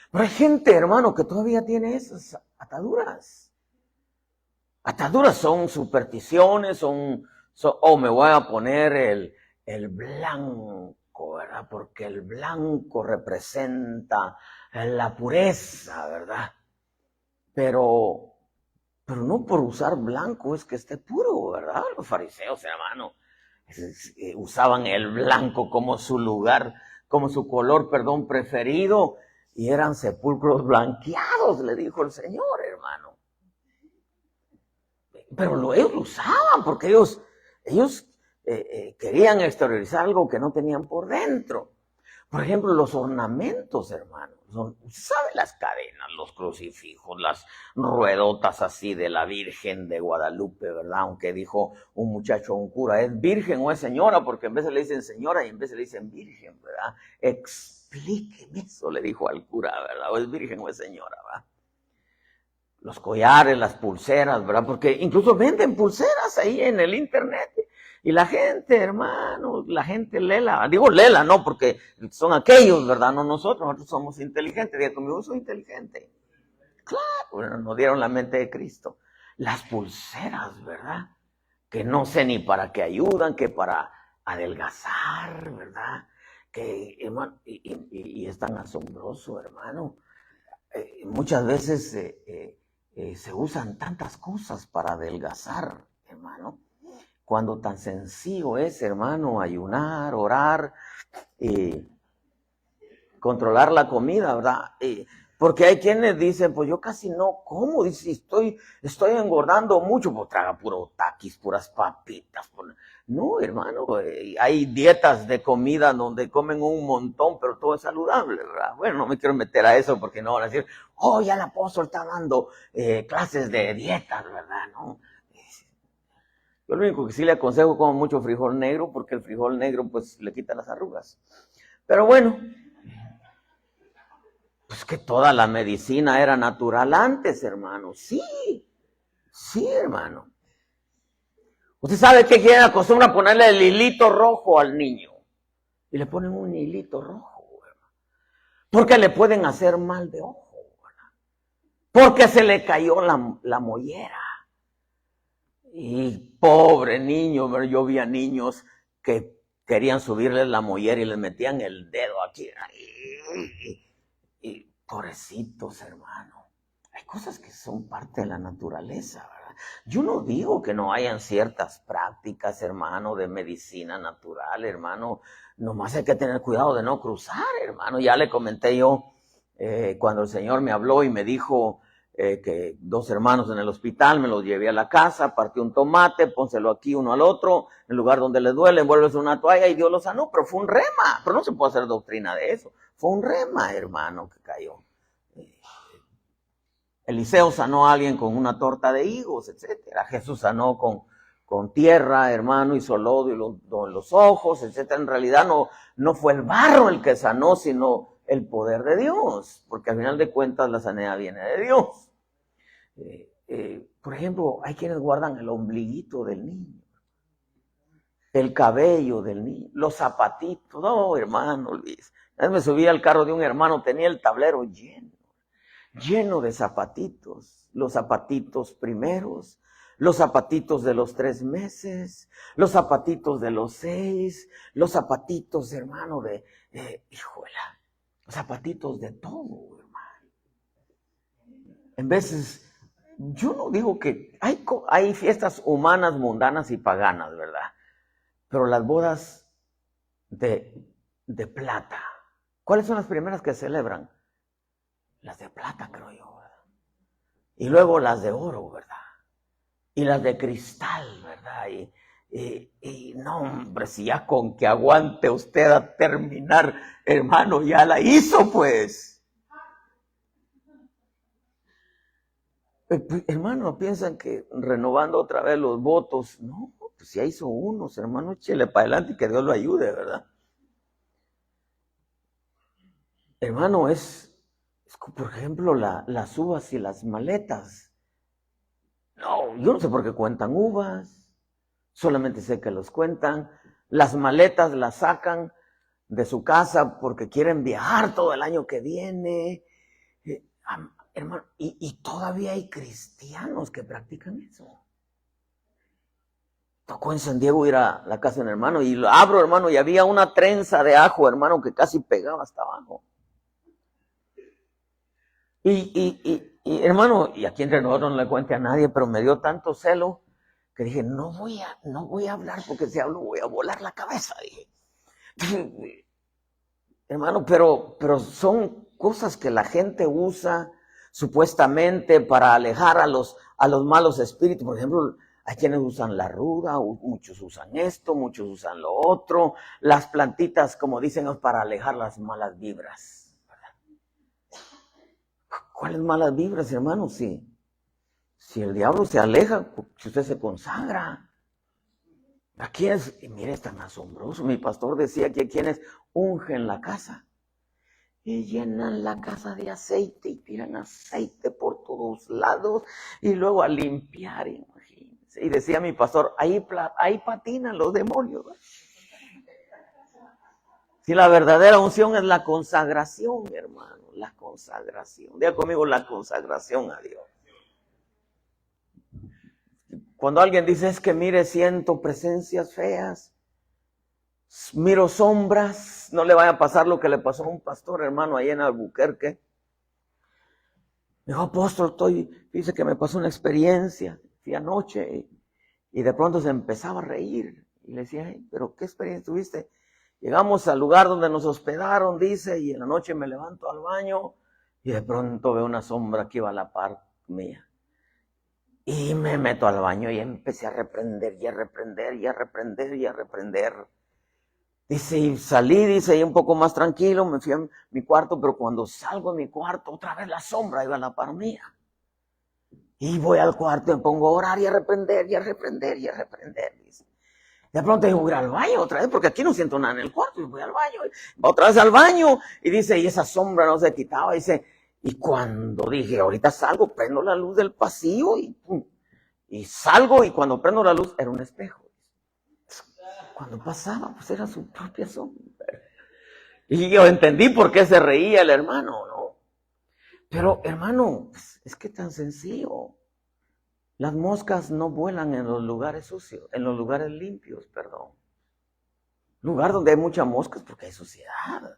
Pero hay gente, hermano, que todavía tiene esas ataduras. Ataduras son supersticiones, me voy a poner el blanco, ¿verdad? Porque el blanco representa la pureza, ¿verdad? Pero no por usar blanco es que esté puro, ¿verdad? Los fariseos, hermano, usaban el blanco como su lugar, como su color, preferido, y eran sepulcros blanqueados, le dijo el Señor, hermano. Pero ellos lo usaban porque ellos querían exteriorizar algo que no tenían por dentro. Por ejemplo, los ornamentos, hermanos. Usted sabe las cadenas, los crucifijos, las ruedotas así de la Virgen de Guadalupe, ¿verdad? Aunque dijo un muchacho, un cura, ¿es virgen o es señora? Porque en vez le dicen señora y en vez le dicen virgen, ¿verdad? Explíqueme eso, le dijo al cura, ¿verdad? ¿O es virgen o es señora, ¿verdad? Los collares, las pulseras, ¿verdad? Porque incluso venden pulseras ahí en el internet. Y la gente, hermano, la gente lela, digo lela, no, porque son aquellos, ¿verdad? No nosotros somos inteligentes. Diga conmigo, soy inteligente. Claro, bueno, nos dieron la mente de Cristo. Las pulseras, ¿verdad? Que no sé ni para qué ayudan, que para adelgazar, ¿verdad? Que, hermano, y es tan asombroso, hermano. Muchas veces se usan tantas cosas para adelgazar, hermano. Cuando tan sencillo es, hermano, ayunar, orar, controlar la comida, ¿verdad? Porque hay quienes dicen, pues yo casi no como, dice, estoy engordando mucho, pues traga puro taquis, puras papitas. No, hermano, hay dietas de comida donde comen un montón, pero todo es saludable, ¿verdad? Bueno, no me quiero meter a eso porque no van a decir, oh, ya el apóstol está dando clases de dietas, ¿verdad? No. Yo lo único que sí le aconsejo como mucho frijol negro, porque el frijol negro pues le quita las arrugas. Pero bueno, pues que toda la medicina era natural antes, hermano. Sí, hermano. Usted sabe que quieren acostumbrar a ponerle el hilito rojo al niño. Y le ponen un hilito rojo, hermano. Porque le pueden hacer mal de ojo, ¿verdad? Porque se le cayó la mollera. Y pobre niño, ¿verdad? Yo vi a niños que querían subirle la mollera y le metían el dedo aquí. Y pobrecitos, hermano. Hay cosas que son parte de la naturaleza, ¿verdad? Yo no digo que no hayan ciertas prácticas, hermano, de medicina natural, hermano. Nomás hay que tener cuidado de no cruzar, hermano. Ya le comenté yo cuando el Señor me habló y me dijo que 2 hermanos en el hospital, me los llevé a la casa, partí un tomate, pónselo aquí uno al otro, en el lugar donde le duele, envuelves una toalla y Dios lo sanó. Pero fue un rema, pero no se puede hacer doctrina de eso. Fue un rema, hermano, que cayó. Eliseo sanó a alguien con una torta de higos, etcétera. Jesús sanó con tierra, hermano, hizo lodo en los ojos, etcétera. En realidad no fue el barro el que sanó, sino el poder de Dios, porque al final de cuentas la sanidad viene de Dios. Por ejemplo, hay quienes guardan el ombliguito del niño, el cabello del niño, los zapatitos. No, hermano Luis. Una vez me subí al carro de un hermano, tenía el tablero lleno de zapatitos, los zapatitos primeros, los zapatitos de los 3 meses, los zapatitos de los 6, los zapatitos, hermano, híjola, los zapatitos de todo, hermano. En veces, yo no digo que hay fiestas humanas, mundanas y paganas, ¿verdad? Pero las bodas de plata, ¿cuáles son las primeras que celebran? Las de plata, creo yo, ¿verdad? Y luego las de oro, ¿verdad? Y las de cristal, ¿verdad? Y no, hombre, si ya con que aguante usted a terminar, hermano, ya la hizo, pues. Hermano, piensan que renovando otra vez los votos, no, pues ya hizo unos, hermano, échele para adelante y que Dios lo ayude, ¿verdad? Hermano, por ejemplo, las uvas y las maletas. No, yo no sé por qué cuentan uvas, solamente sé que los cuentan. Las maletas las sacan de su casa porque quieren viajar todo el año que viene. Hermano, y todavía hay cristianos que practican eso. Tocó en San Diego ir a la casa de un hermano y lo abro, hermano, y había una trenza de ajo, hermano, que casi pegaba hasta abajo. Y hermano, y aquí entre nosotros no le cuente a nadie, pero me dio tanto celo que dije, no voy a hablar porque si hablo voy a volar la cabeza, dije. Hermano, pero son cosas que la gente usa supuestamente para alejar a los malos espíritus. Por ejemplo, hay quienes usan la ruda, muchos usan esto, muchos usan lo otro. Las plantitas, como dicen, es para alejar las malas vibras. ¿Cuáles malas vibras, hermano? Si el diablo se aleja, si usted se consagra. Aquí y mire, es tan asombroso. Mi pastor decía que hay quienes ungen la casa y llenan la casa de aceite y tiran aceite por todos lados y luego a limpiar, imagínense. Y decía mi pastor, ahí patinan los demonios, ¿verdad? Si la verdadera unción es la consagración, hermano, la consagración. Diga conmigo, la consagración a Dios. Cuando alguien dice, es que mire, siento presencias feas, miro sombras, no le vaya a pasar lo que le pasó a un pastor, hermano, ahí en Albuquerque. Me dijo, apóstol, dice que me pasó una experiencia, fui anoche, y de pronto se empezaba a reír. Y le decía, pero ¿qué experiencia tuviste? Llegamos al lugar donde nos hospedaron, dice, y en la noche me levanto al baño y de pronto veo una sombra que iba a la par mía. Y me meto al baño y empecé a reprender, y a reprender, y a reprender, y a reprender. Dice, y salí, dice, y un poco más tranquilo, me fui a mi cuarto, pero cuando salgo de mi cuarto, otra vez la sombra iba a la par mía. Y voy al cuarto y me pongo a orar y a reprender, y a reprender, y a reprender, dice. De pronto digo, voy al baño otra vez, porque aquí no siento nada en el cuarto, y voy al baño, otra vez al baño, y dice, y esa sombra no se quitaba, dice, y cuando dije, ahorita salgo, prendo la luz del pasillo, y salgo, y cuando prendo la luz, era un espejo. Cuando pasaba, pues era su propia sombra. Y yo entendí por qué se reía el hermano, ¿no? Pero, hermano, es que tan sencillo. Las moscas no vuelan en los lugares sucios, en los lugares limpios, perdón. Lugar donde hay muchas moscas porque hay suciedad.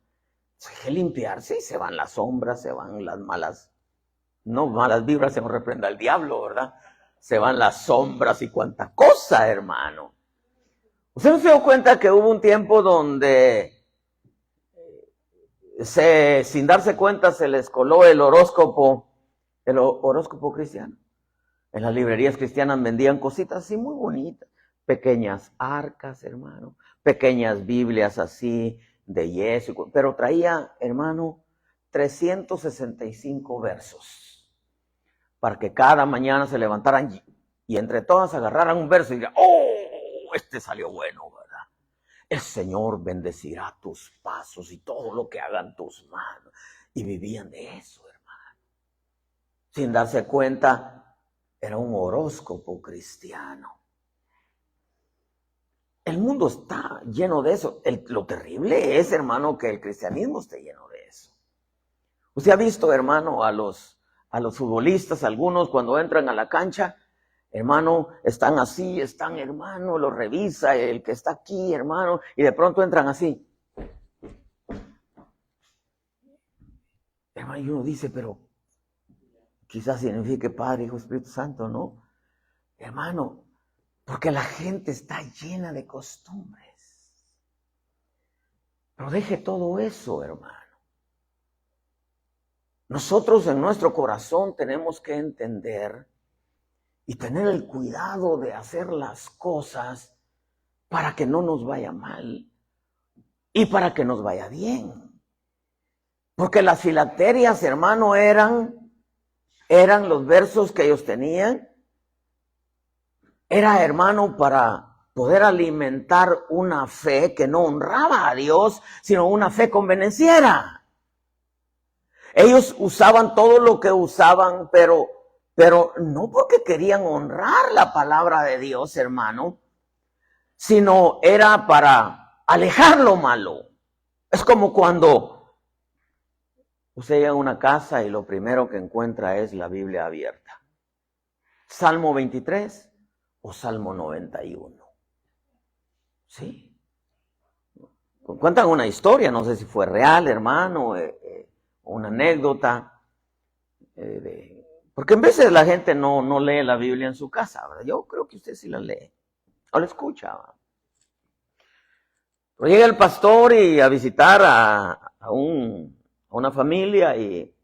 Hay que limpiarse y se van las sombras, se van las malas, no malas vibras, se nos reprenda al diablo, ¿verdad? se van las sombras y cuánta cosa, hermano. ¿Usted no se dio cuenta que hubo un tiempo donde sin darse cuenta se les coló el horóscopo cristiano? En las librerías cristianas vendían cositas así muy bonitas, pequeñas arcas, hermano, pequeñas Biblias así de yeso, pero traía, hermano, 365 versos para que cada mañana se levantaran y entre todas agarraran un verso y digan, ¡oh, este salió bueno, verdad! El Señor bendecirá tus pasos y todo lo que hagan tus manos. Y vivían de eso, hermano. Sin darse cuenta, era un horóscopo cristiano. El mundo está lleno de eso. Lo terrible es, hermano, que el cristianismo esté lleno de eso. Usted ha visto, hermano, a los futbolistas, algunos cuando entran a la cancha, hermano, están así, hermano, lo revisa el que está aquí, hermano, y de pronto entran así. Hermano, y uno dice, pero quizás signifique Padre, Hijo, Espíritu Santo, ¿no? Hermano, porque la gente está llena de costumbres. Pero deje todo eso, hermano. Nosotros en nuestro corazón tenemos que entender y tener el cuidado de hacer las cosas para que no nos vaya mal y para que nos vaya bien. Porque las filacterias, hermano, eran los versos que ellos tenían. Era, hermano, para poder alimentar una fe que no honraba a Dios, sino una fe convenenciera. Ellos usaban todo lo que usaban, pero no porque querían honrar la palabra de Dios, hermano, sino era para alejar lo malo. Es como cuando usted llega a una casa y lo primero que encuentra es la Biblia abierta. Salmo 23 o Salmo 91. ¿Sí? Cuentan una historia, no sé si fue real, hermano, una anécdota, porque en veces la gente no lee la Biblia en su casa, ¿verdad? Yo creo que usted sí la lee, o la escucha. Pero llega el pastor y a visitar a una familia y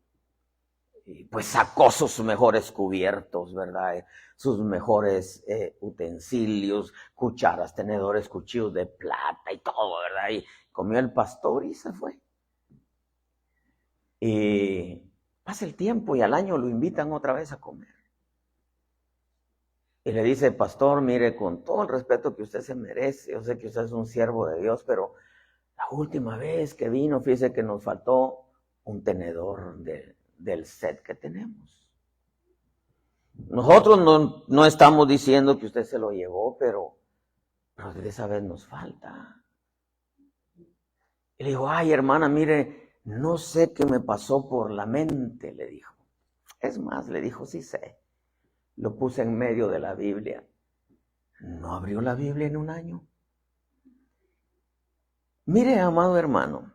pues sacó sus mejores cubiertos, ¿verdad? Sus mejores utensilios, cucharas, tenedores, cuchillos de plata y todo, ¿verdad? Y comió el pastor y se fue. Y pasa el tiempo y al año lo invitan otra vez a comer. Y le dice, pastor, mire, con todo el respeto que usted se merece, yo sé que usted es un siervo de Dios, pero la última vez que vino, fíjese que nos faltó un tenedor del set que tenemos. Nosotros no estamos diciendo que usted se lo llevó, pero de esa vez nos falta. Y le dijo, ay, hermana, mire, no sé qué me pasó por la mente, le dijo. Es más, le dijo, sí sé. Lo puse en medio de la Biblia. ¿No abrió la Biblia en un año? Mire, amado hermano,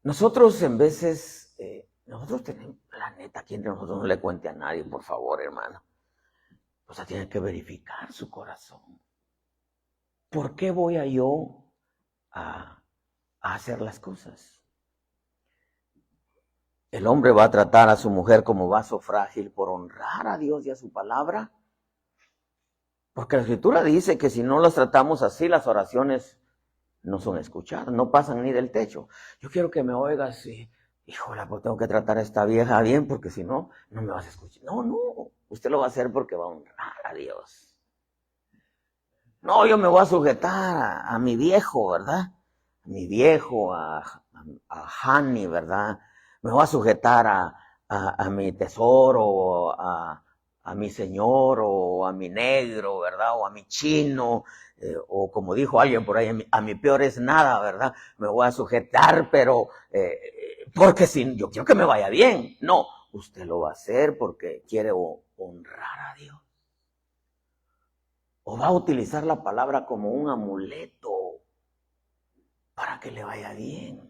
nosotros en veces, nosotros tenemos, la neta, aquí entre nosotros no le cuente a nadie, por favor, hermano. O sea, tiene que verificar su corazón. ¿Por qué voy yo a hacer las cosas? El hombre va a tratar a su mujer como vaso frágil por honrar a Dios y a su palabra. Porque la Escritura dice que si no las tratamos así, las oraciones no son escuchadas, no pasan ni del techo. Yo quiero que me oigas y, híjole, pues tengo que tratar a esta vieja bien porque si no, no me vas a escuchar. No, usted lo va a hacer porque va a honrar a Dios. No, yo me voy a sujetar a mi viejo, ¿verdad? A mi viejo, a Hani, ¿verdad? Me voy a sujetar a mi tesoro, a mi señor, o a mi negro, ¿verdad? O a mi chino, o como dijo alguien por ahí, a mi peor es nada, ¿verdad? Me voy a sujetar, pero porque yo quiero que me vaya bien. No, usted lo va a hacer porque quiere honrar a Dios. O va a utilizar la palabra como un amuleto para que le vaya bien.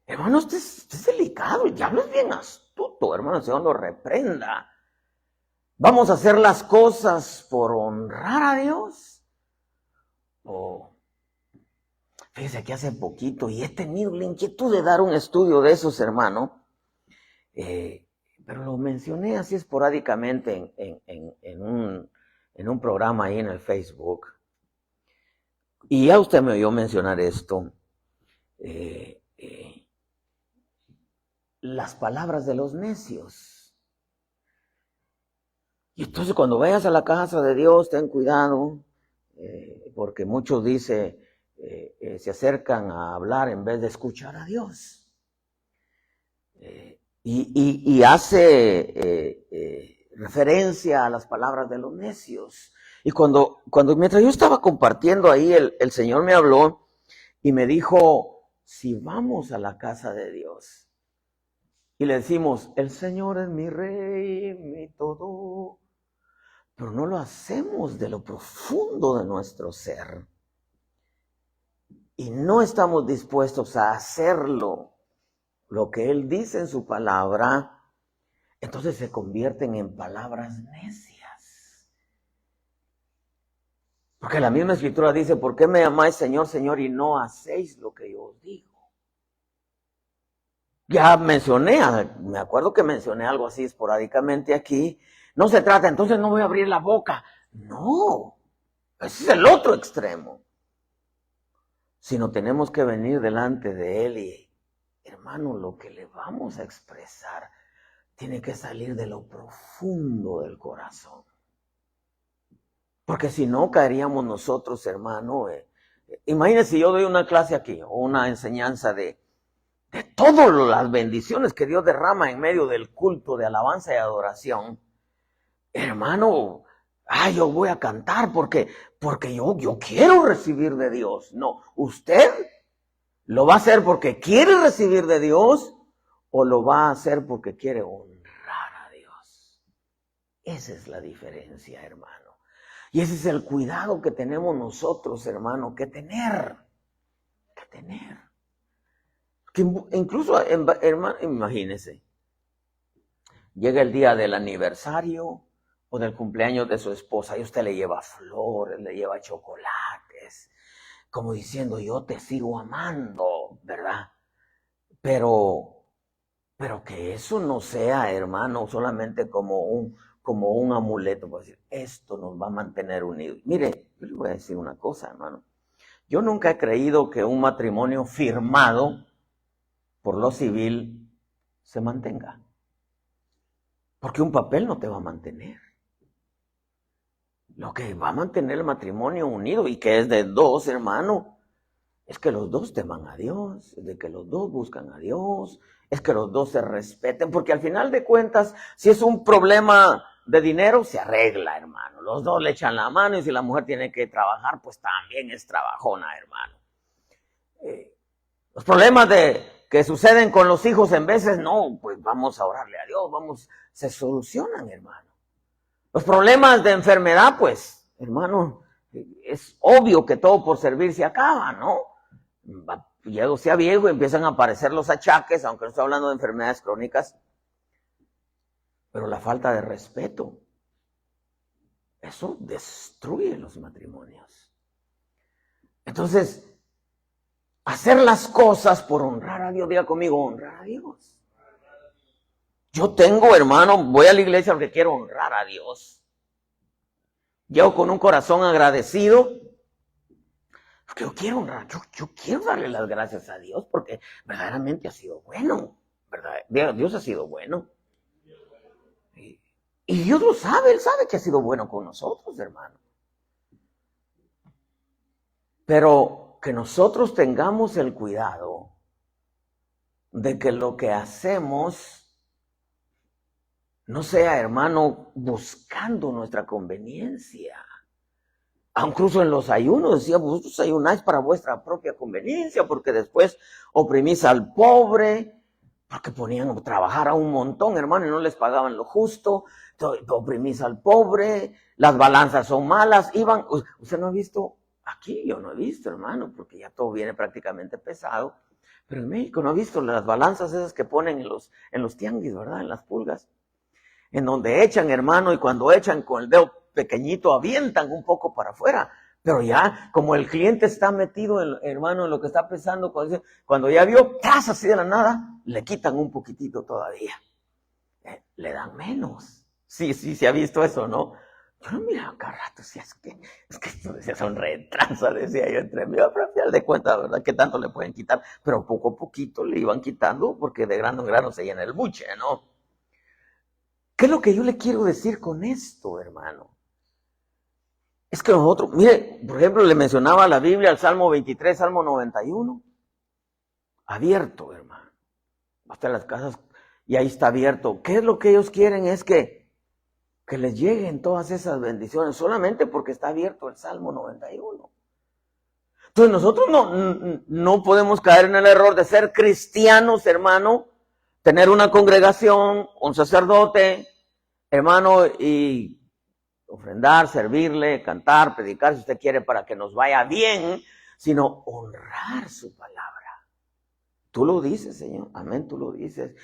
Hermano, este es delicado, el diablo es bien astuto, hermano, el Señor lo reprenda. ¿Vamos a hacer las cosas por honrar a Dios? Fíjese que hace poquito, y he tenido la inquietud de dar un estudio de esos, hermano, pero lo mencioné así esporádicamente en un programa ahí en el Facebook. Y ya usted me oyó mencionar esto. Las palabras de los necios. Y entonces cuando vayas a la casa de Dios, ten cuidado, porque muchos dicen, se acercan a hablar en vez de escuchar a Dios. Y hace referencia a las palabras de los necios. Y mientras yo estaba compartiendo ahí, el Señor me habló y me dijo, si vamos a la casa de Dios y le decimos, el Señor es mi rey, mi todo, pero no lo hacemos de lo profundo de nuestro ser y no estamos dispuestos a hacerlo, lo que Él dice en su palabra, entonces se convierten en palabras necias. Porque la misma Escritura dice, ¿por qué me llamáis Señor, Señor y no hacéis lo que yo os digo? Ya mencioné, me acuerdo que mencioné algo así esporádicamente aquí. No se trata, entonces no voy a abrir la boca. No, ese es el otro extremo. Sino tenemos que venir delante de Él y, hermano, lo que le vamos a expresar tiene que salir de lo profundo del corazón. Porque si no, caeríamos nosotros, hermano. Imagínense, yo doy una clase aquí, o una enseñanza de todas las bendiciones que Dios derrama en medio del culto de alabanza y adoración. Hermano, yo voy a cantar porque yo quiero recibir de Dios. No, usted lo va a hacer porque quiere recibir de Dios o lo va a hacer porque quiere honrar a Dios. Esa es la diferencia, hermano. Y ese es el cuidado que tenemos nosotros, hermano, que tener. Que incluso, hermano, imagínese, llega el día del aniversario o del cumpleaños de su esposa y usted le lleva flores, le lleva chocolates, como diciendo, yo te sigo amando, ¿verdad? Pero que eso no sea, hermano, solamente como un amuleto, para decir, esto nos va a mantener unidos. Mire, yo le voy a decir una cosa, hermano. Yo nunca he creído que un matrimonio firmado por lo civil se mantenga. Porque un papel no te va a mantener. Lo que va a mantener el matrimonio unido y que es de dos, hermano, es que los dos teman a Dios, es de que los dos buscan a Dios, es que los dos se respeten, porque al final de cuentas, si es un problema de dinero, se arregla, hermano. Los dos le echan la mano y si la mujer tiene que trabajar, pues también es trabajona, hermano. Los problemas que suceden con los hijos en veces, no, pues vamos a orarle a Dios, se solucionan, hermano. Los problemas de enfermedad, pues, hermano, es obvio que todo por servir se acaba, ¿no? Llego sea viejo y empiezan a aparecer los achaques, aunque no estoy hablando de enfermedades crónicas, pero la falta de respeto, eso destruye los matrimonios. Entonces, hacer las cosas por honrar a Dios, diga conmigo, honrar a Dios. Yo tengo, hermano, voy a la iglesia porque quiero honrar a Dios. Llego con un corazón agradecido, porque yo quiero honrar, yo quiero darle las gracias a Dios porque verdaderamente ha sido bueno, ¿verdad? Dios ha sido bueno. Y Dios lo sabe, Él sabe que ha sido bueno con nosotros, hermano. Pero que nosotros tengamos el cuidado de que lo que hacemos no sea, hermano, buscando nuestra conveniencia. Incluso en los ayunos decía, vosotros ayunáis para vuestra propia conveniencia, porque después oprimís al pobre, porque ponían a trabajar a un montón, hermano, y no les pagaban lo justo, oprimís al pobre, las balanzas son malas, usted no ha visto, aquí yo no he visto, hermano, porque ya todo viene prácticamente pesado, Pero en México no ha visto las balanzas esas que ponen en los tianguis, ¿verdad? En las pulgas. En donde echan, hermano, y cuando echan con el dedo pequeñito avientan un poco para afuera. Pero ya, como el cliente está metido, hermano, en lo que está pesando, cuando ya vio, ¡tras! Así de la nada, le quitan un poquitito todavía. Le dan menos. Sí, se ha visto eso, ¿no? Yo lo miraba cada rato, decía, es que esto decía, son retranza, decía yo entre mí, pero al final de cuentas, ¿verdad? ¿Qué tanto le pueden quitar? Pero poco a poquito le iban quitando, porque de grano en grano se llena el buche, ¿no? ¿Qué es lo que yo le quiero decir con esto, hermano? Es que nosotros, mire, por ejemplo, le mencionaba la Biblia, el Salmo 23, Salmo 91, abierto, hermano. Hasta las casas, y ahí está abierto. ¿Qué es lo que ellos quieren? Es que les lleguen todas esas bendiciones, solamente porque está abierto el Salmo 91. Entonces nosotros no podemos caer en el error de ser cristianos, hermano, tener una congregación, un sacerdote, hermano, y ofrendar, servirle, cantar, predicar, si usted quiere, para que nos vaya bien, sino honrar su palabra. Tú lo dices, Señor, amén, tú lo dices.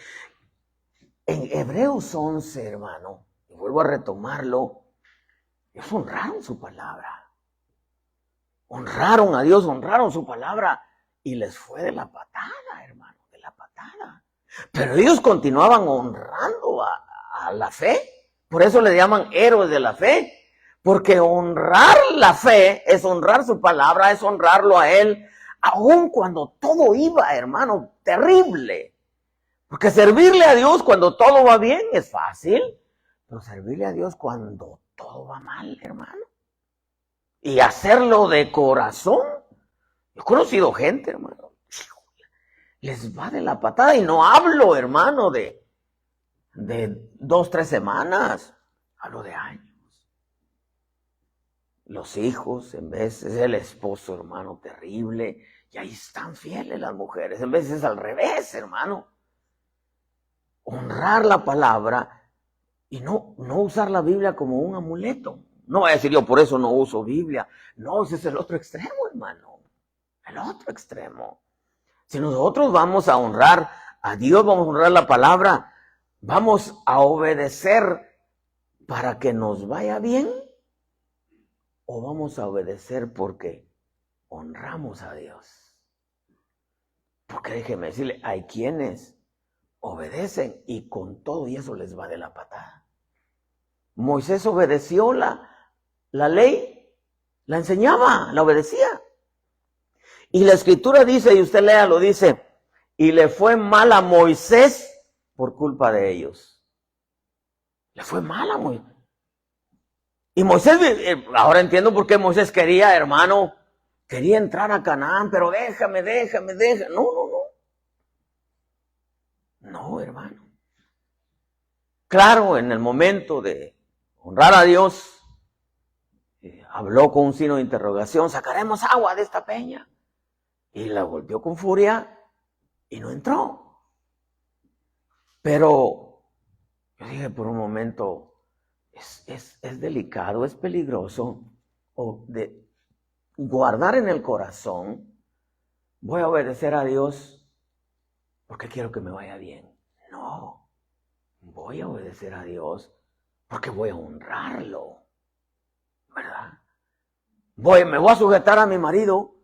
En Hebreos 11, hermano, y vuelvo a retomarlo, ellos honraron su palabra. Honraron a Dios, honraron su palabra, y les fue de la patada, hermano, de la patada. Pero ellos continuaban honrando a la fe. Por eso le llaman héroes de la fe. Porque honrar la fe es honrar su palabra, es honrarlo a Él, aun cuando todo iba, hermano, terrible. Porque servirle a Dios cuando todo va bien es fácil, pero servirle a Dios cuando todo va mal, hermano. Y hacerlo de corazón. Yo he conocido gente, hermano, les va de la patada, y no hablo, hermano, de 2, 3 semanas, hablo de años. Los hijos, en vez es el esposo, hermano, terrible, y ahí están fieles las mujeres, en vez es al revés, hermano. Honrar la palabra y no usar la Biblia como un amuleto. No voy a decir yo por eso no uso Biblia. No, ese es el otro extremo, hermano. El otro extremo. Si nosotros vamos a honrar a Dios, vamos a honrar la palabra, vamos a obedecer para que nos vaya bien, o vamos a obedecer porque honramos a Dios. Porque déjeme decirle, hay quienes obedecen y con todo y eso les va de la patada. Moisés obedeció la ley, la enseñaba, la obedecía. Y la escritura dice, y usted léalo, dice, y le fue mal a Moisés por culpa de ellos. Le fue mal a Moisés. Y Moisés, ahora entiendo por qué Moisés quería, hermano, quería entrar a Canaán, pero déjame. No, hermano. Claro, en el momento de honrar a Dios, habló con un signo de interrogación, sacaremos agua de esta peña. Y la golpeó con furia y no entró. Pero yo dije por un momento, es delicado, es peligroso, o de guardar en el corazón, voy a obedecer a Dios porque quiero que me vaya bien. No, voy a obedecer a Dios porque voy a honrarlo, ¿verdad? Me voy a sujetar a mi marido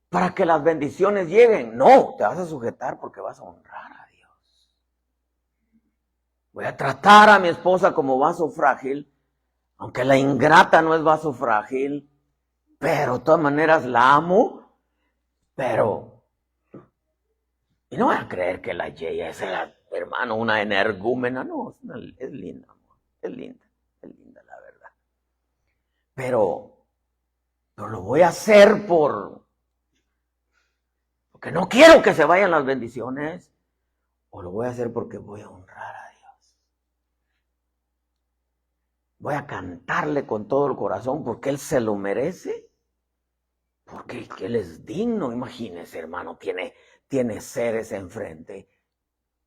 para que las bendiciones lleguen. No, te vas a sujetar porque vas a honrar a Dios. Voy a tratar a mi esposa como vaso frágil, aunque la ingrata no es vaso frágil, pero de todas maneras la amo, pero... Y no van a creer que la Yeya es, hermano, una energúmena. No, es linda, amor. Es linda la verdad. Pero lo voy a hacer porque no quiero que se vayan las bendiciones, o lo voy a hacer porque voy a honrar a Dios. Voy a cantarle con todo el corazón porque Él se lo merece, porque Él es digno. Imagínese, hermano, tiene seres enfrente,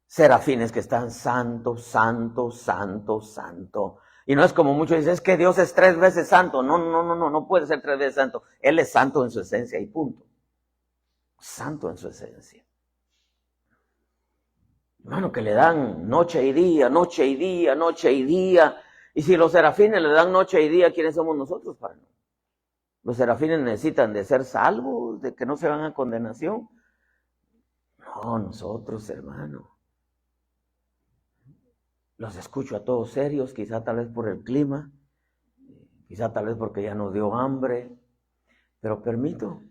serafines que están santo, santo, santo, santo. Y no es como muchos dicen, es que Dios es 3 veces santo. No puede ser 3 veces santo. Él es santo en su esencia y punto. Santo en su esencia. Hermano, que le dan noche y día, noche y día, noche y día. Y si los serafines le dan noche y día, ¿quiénes somos nosotros para no? Los serafines necesitan de ser salvos, de que no se van a condenación. No, nosotros, hermano. Los escucho a todos serios, quizá tal vez por el clima, quizá tal vez porque ya nos dio hambre, pero pregunto,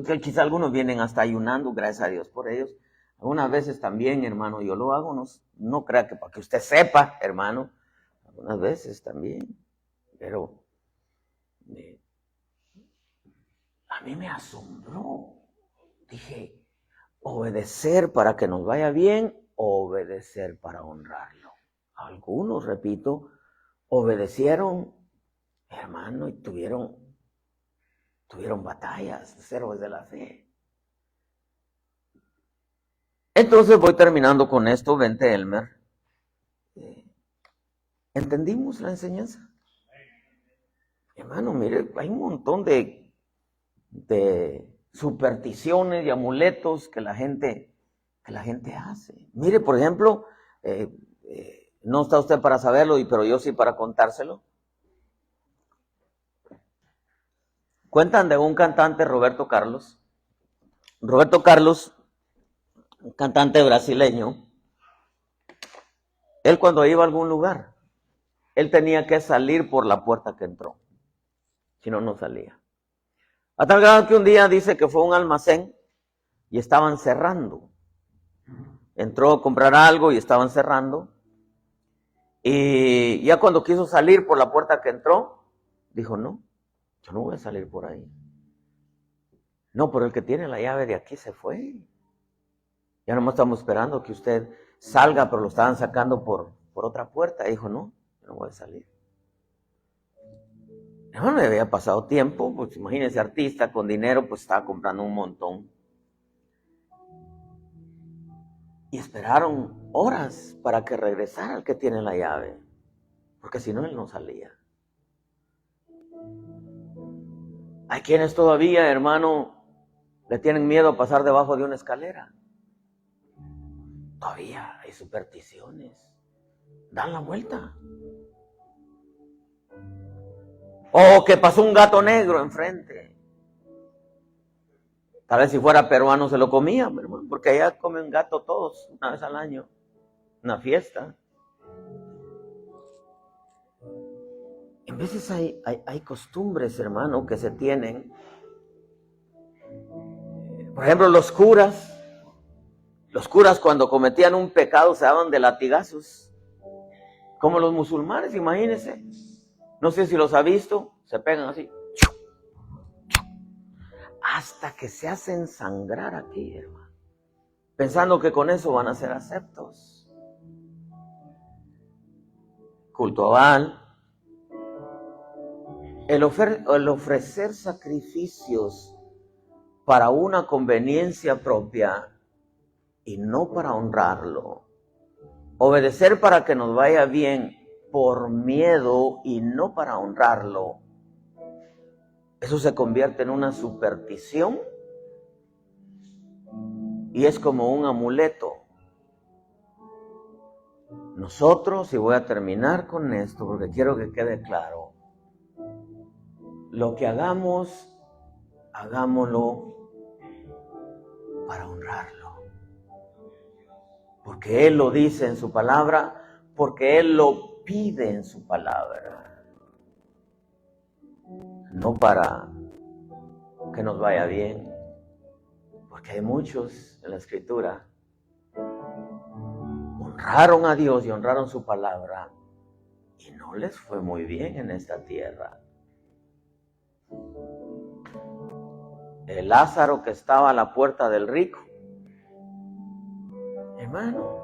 que quizá algunos vienen hasta ayunando, gracias a Dios por ellos. Algunas veces también, hermano, yo lo hago, no crea que para que usted sepa, hermano, algunas veces también, pero a mí me asombró. Dije, obedecer para que nos vaya bien, obedecer para honrarlo. Algunos, repito, obedecieron, hermano, y tuvieron batallas, los héroes de la fe. Entonces voy terminando con esto, vente Elmer. ¿Entendimos la enseñanza? Hermano, mire, hay un montón de supersticiones y amuletos que la gente hace. Mire, por ejemplo, no está usted para saberlo, pero yo sí para contárselo. Cuentan de un cantante, Roberto Carlos. Roberto Carlos, un cantante brasileño. Él cuando iba a algún lugar, él tenía que salir por la puerta que entró. Si no, no salía. A tal grado que un día dice que fue a un almacén y estaban cerrando. Entró a comprar algo y estaban cerrando. Y ya cuando quiso salir por la puerta que entró, dijo, no, yo no voy a salir por ahí. No, pero el que tiene la llave de aquí se fue. Ya nomás estamos esperando que usted salga, pero lo estaban sacando por otra puerta. Y dijo, no, yo no voy a salir. No le había pasado tiempo, pues imagínense, artista con dinero, pues estaba comprando un montón. Y esperaron horas para que regresara el que tiene la llave, porque si no, él no salía. Hay quienes todavía, hermano, le tienen miedo a pasar debajo de una escalera. Todavía hay supersticiones. Dan la vuelta. O que pasó un gato negro enfrente. Tal vez si fuera peruano se lo comía, hermano, porque allá comen gato todos, una vez al año. Una fiesta. En veces hay costumbres, hermano, que se tienen. Por ejemplo, los curas cuando cometían un pecado se daban de latigazos. Como los musulmanes, imagínense. No sé si los ha visto, se pegan así. Hasta que se hacen sangrar aquí, hermano. Pensando que con eso van a ser aceptos. Culto a Baal. El ofrecer sacrificios para una conveniencia propia y no para honrarlo. Obedecer para que nos vaya bien por miedo y no para honrarlo. Eso se convierte en una superstición y es como un amuleto. Nosotros, y voy a terminar con esto porque quiero que quede claro, lo que hagamos, hagámoslo para honrarlo. Porque Él lo dice en su palabra, porque Él lo pide en su palabra. No para que nos vaya bien, porque hay muchos en la Escritura honraron a Dios y honraron su palabra y no les fue muy bien en esta tierra. El Lázaro que estaba a la puerta del rico, hermano,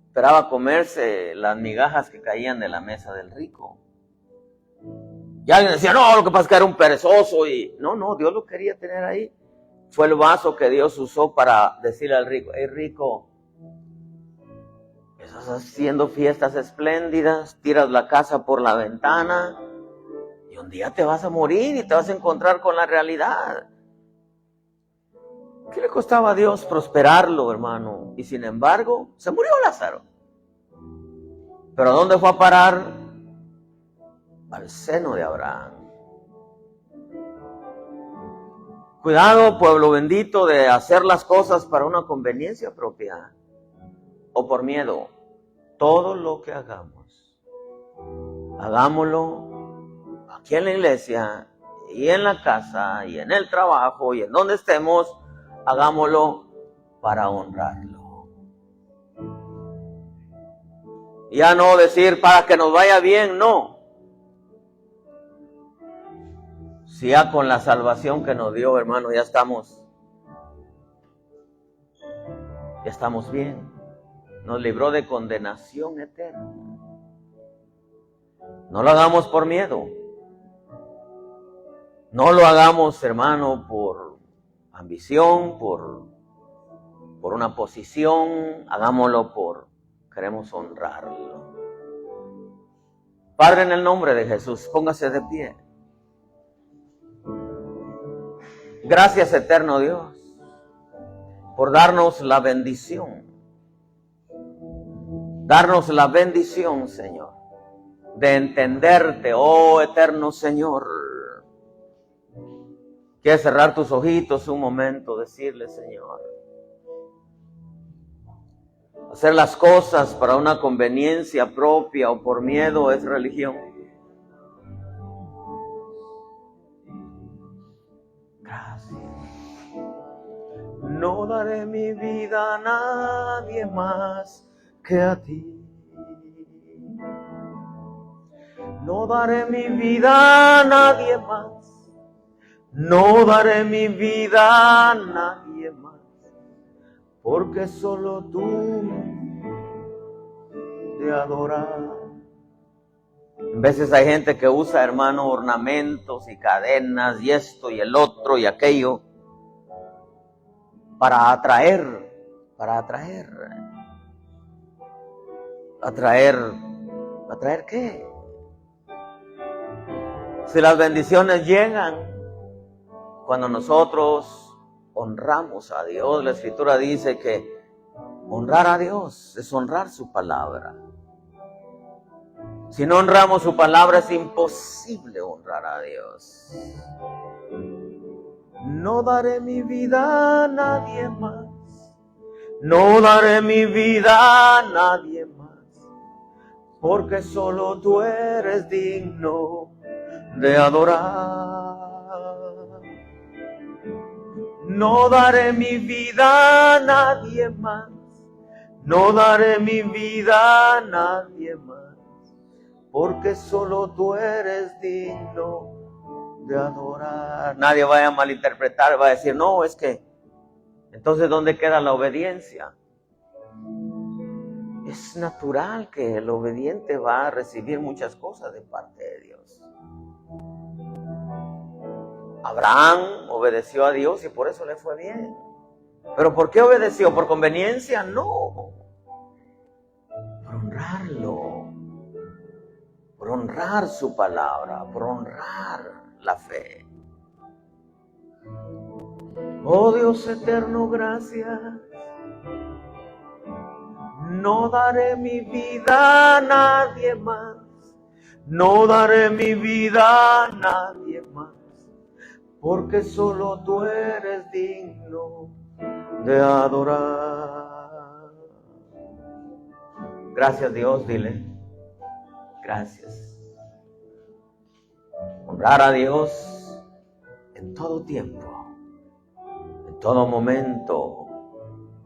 esperaba comerse las migajas que caían de la mesa del rico. Y alguien decía, no, lo que pasa es que era un perezoso. Y no, Dios lo quería tener ahí. Fue el vaso que Dios usó para decirle al rico, hey rico, estás haciendo fiestas espléndidas, tiras la casa por la ventana y un día te vas a morir y te vas a encontrar con la realidad. ¿Qué le costaba a Dios prosperarlo, hermano? Y sin embargo, se murió Lázaro. ¿Pero a dónde fue a parar? Al seno de Abraham. Cuidado, pueblo bendito, de hacer las cosas para una conveniencia propia o por miedo. Todo lo que hagamos, hagámoslo aquí en la iglesia y en la casa y en el trabajo y en donde estemos, hagámoslo para honrarlo. Ya no decir para que nos vaya bien, no. Si ya con la salvación que nos dio, hermano, ya estamos bien. Nos libró de condenación eterna. No lo hagamos por miedo. No lo hagamos, hermano, por ambición, por una posición. Hagámoslo queremos honrarlo. Padre, en el nombre de Jesús, póngase de pie. Gracias, eterno Dios, por darnos la bendición. Darnos la bendición, Señor, de entenderte, oh eterno Señor. Quieres cerrar tus ojitos un momento, decirle, Señor, hacer las cosas para una conveniencia propia o por miedo es religión. Gracias. No daré mi vida a nadie más que a ti. No daré mi vida a nadie más. No daré mi vida a nadie más, porque solo tú te adoras. En veces hay gente que usa, hermano, ornamentos y cadenas y esto y el otro y aquello para atraer. ¿Atraer qué? Si las bendiciones llegan cuando nosotros honramos a Dios, la Escritura dice que honrar a Dios es honrar su palabra. Si no honramos su palabra, es imposible honrar a Dios. No daré mi vida a nadie más. No daré mi vida a nadie más, porque solo tú eres digno de adorar. No daré mi vida a nadie más. No daré mi vida a nadie más, porque solo tú eres digno de adorar. Nadie vaya a malinterpretar, va a decir, no, es que, entonces, ¿dónde queda la obediencia? Es natural que el obediente va a recibir muchas cosas de parte de Dios. Abraham obedeció a Dios y por eso le fue bien. ¿Pero por qué obedeció? ¿Por conveniencia? No. Por honrarlo. Por honrar su palabra. Por honrar la fe. Oh Dios eterno, gracias. No daré mi vida a nadie más. No daré mi vida a nadie más, porque solo tú eres digno de adorar. Gracias, Dios, dile. Gracias. Honrar a Dios en todo tiempo, en todo momento,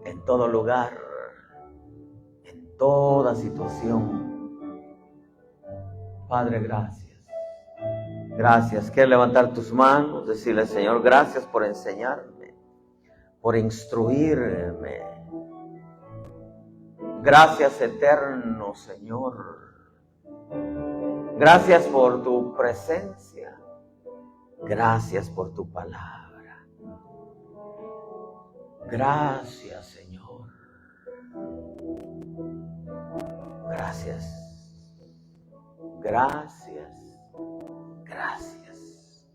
en todo lugar, en toda situación. Padre, gracias. Gracias. Quieres levantar tus manos, decirle, Señor, gracias por enseñarme, por instruirme. Gracias, eterno Señor. Gracias por tu presencia. Gracias por tu palabra. Gracias, Señor. Gracias. Gracias. Gracias.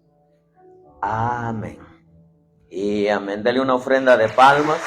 Amén. Y amén. Dele una ofrenda de palmas.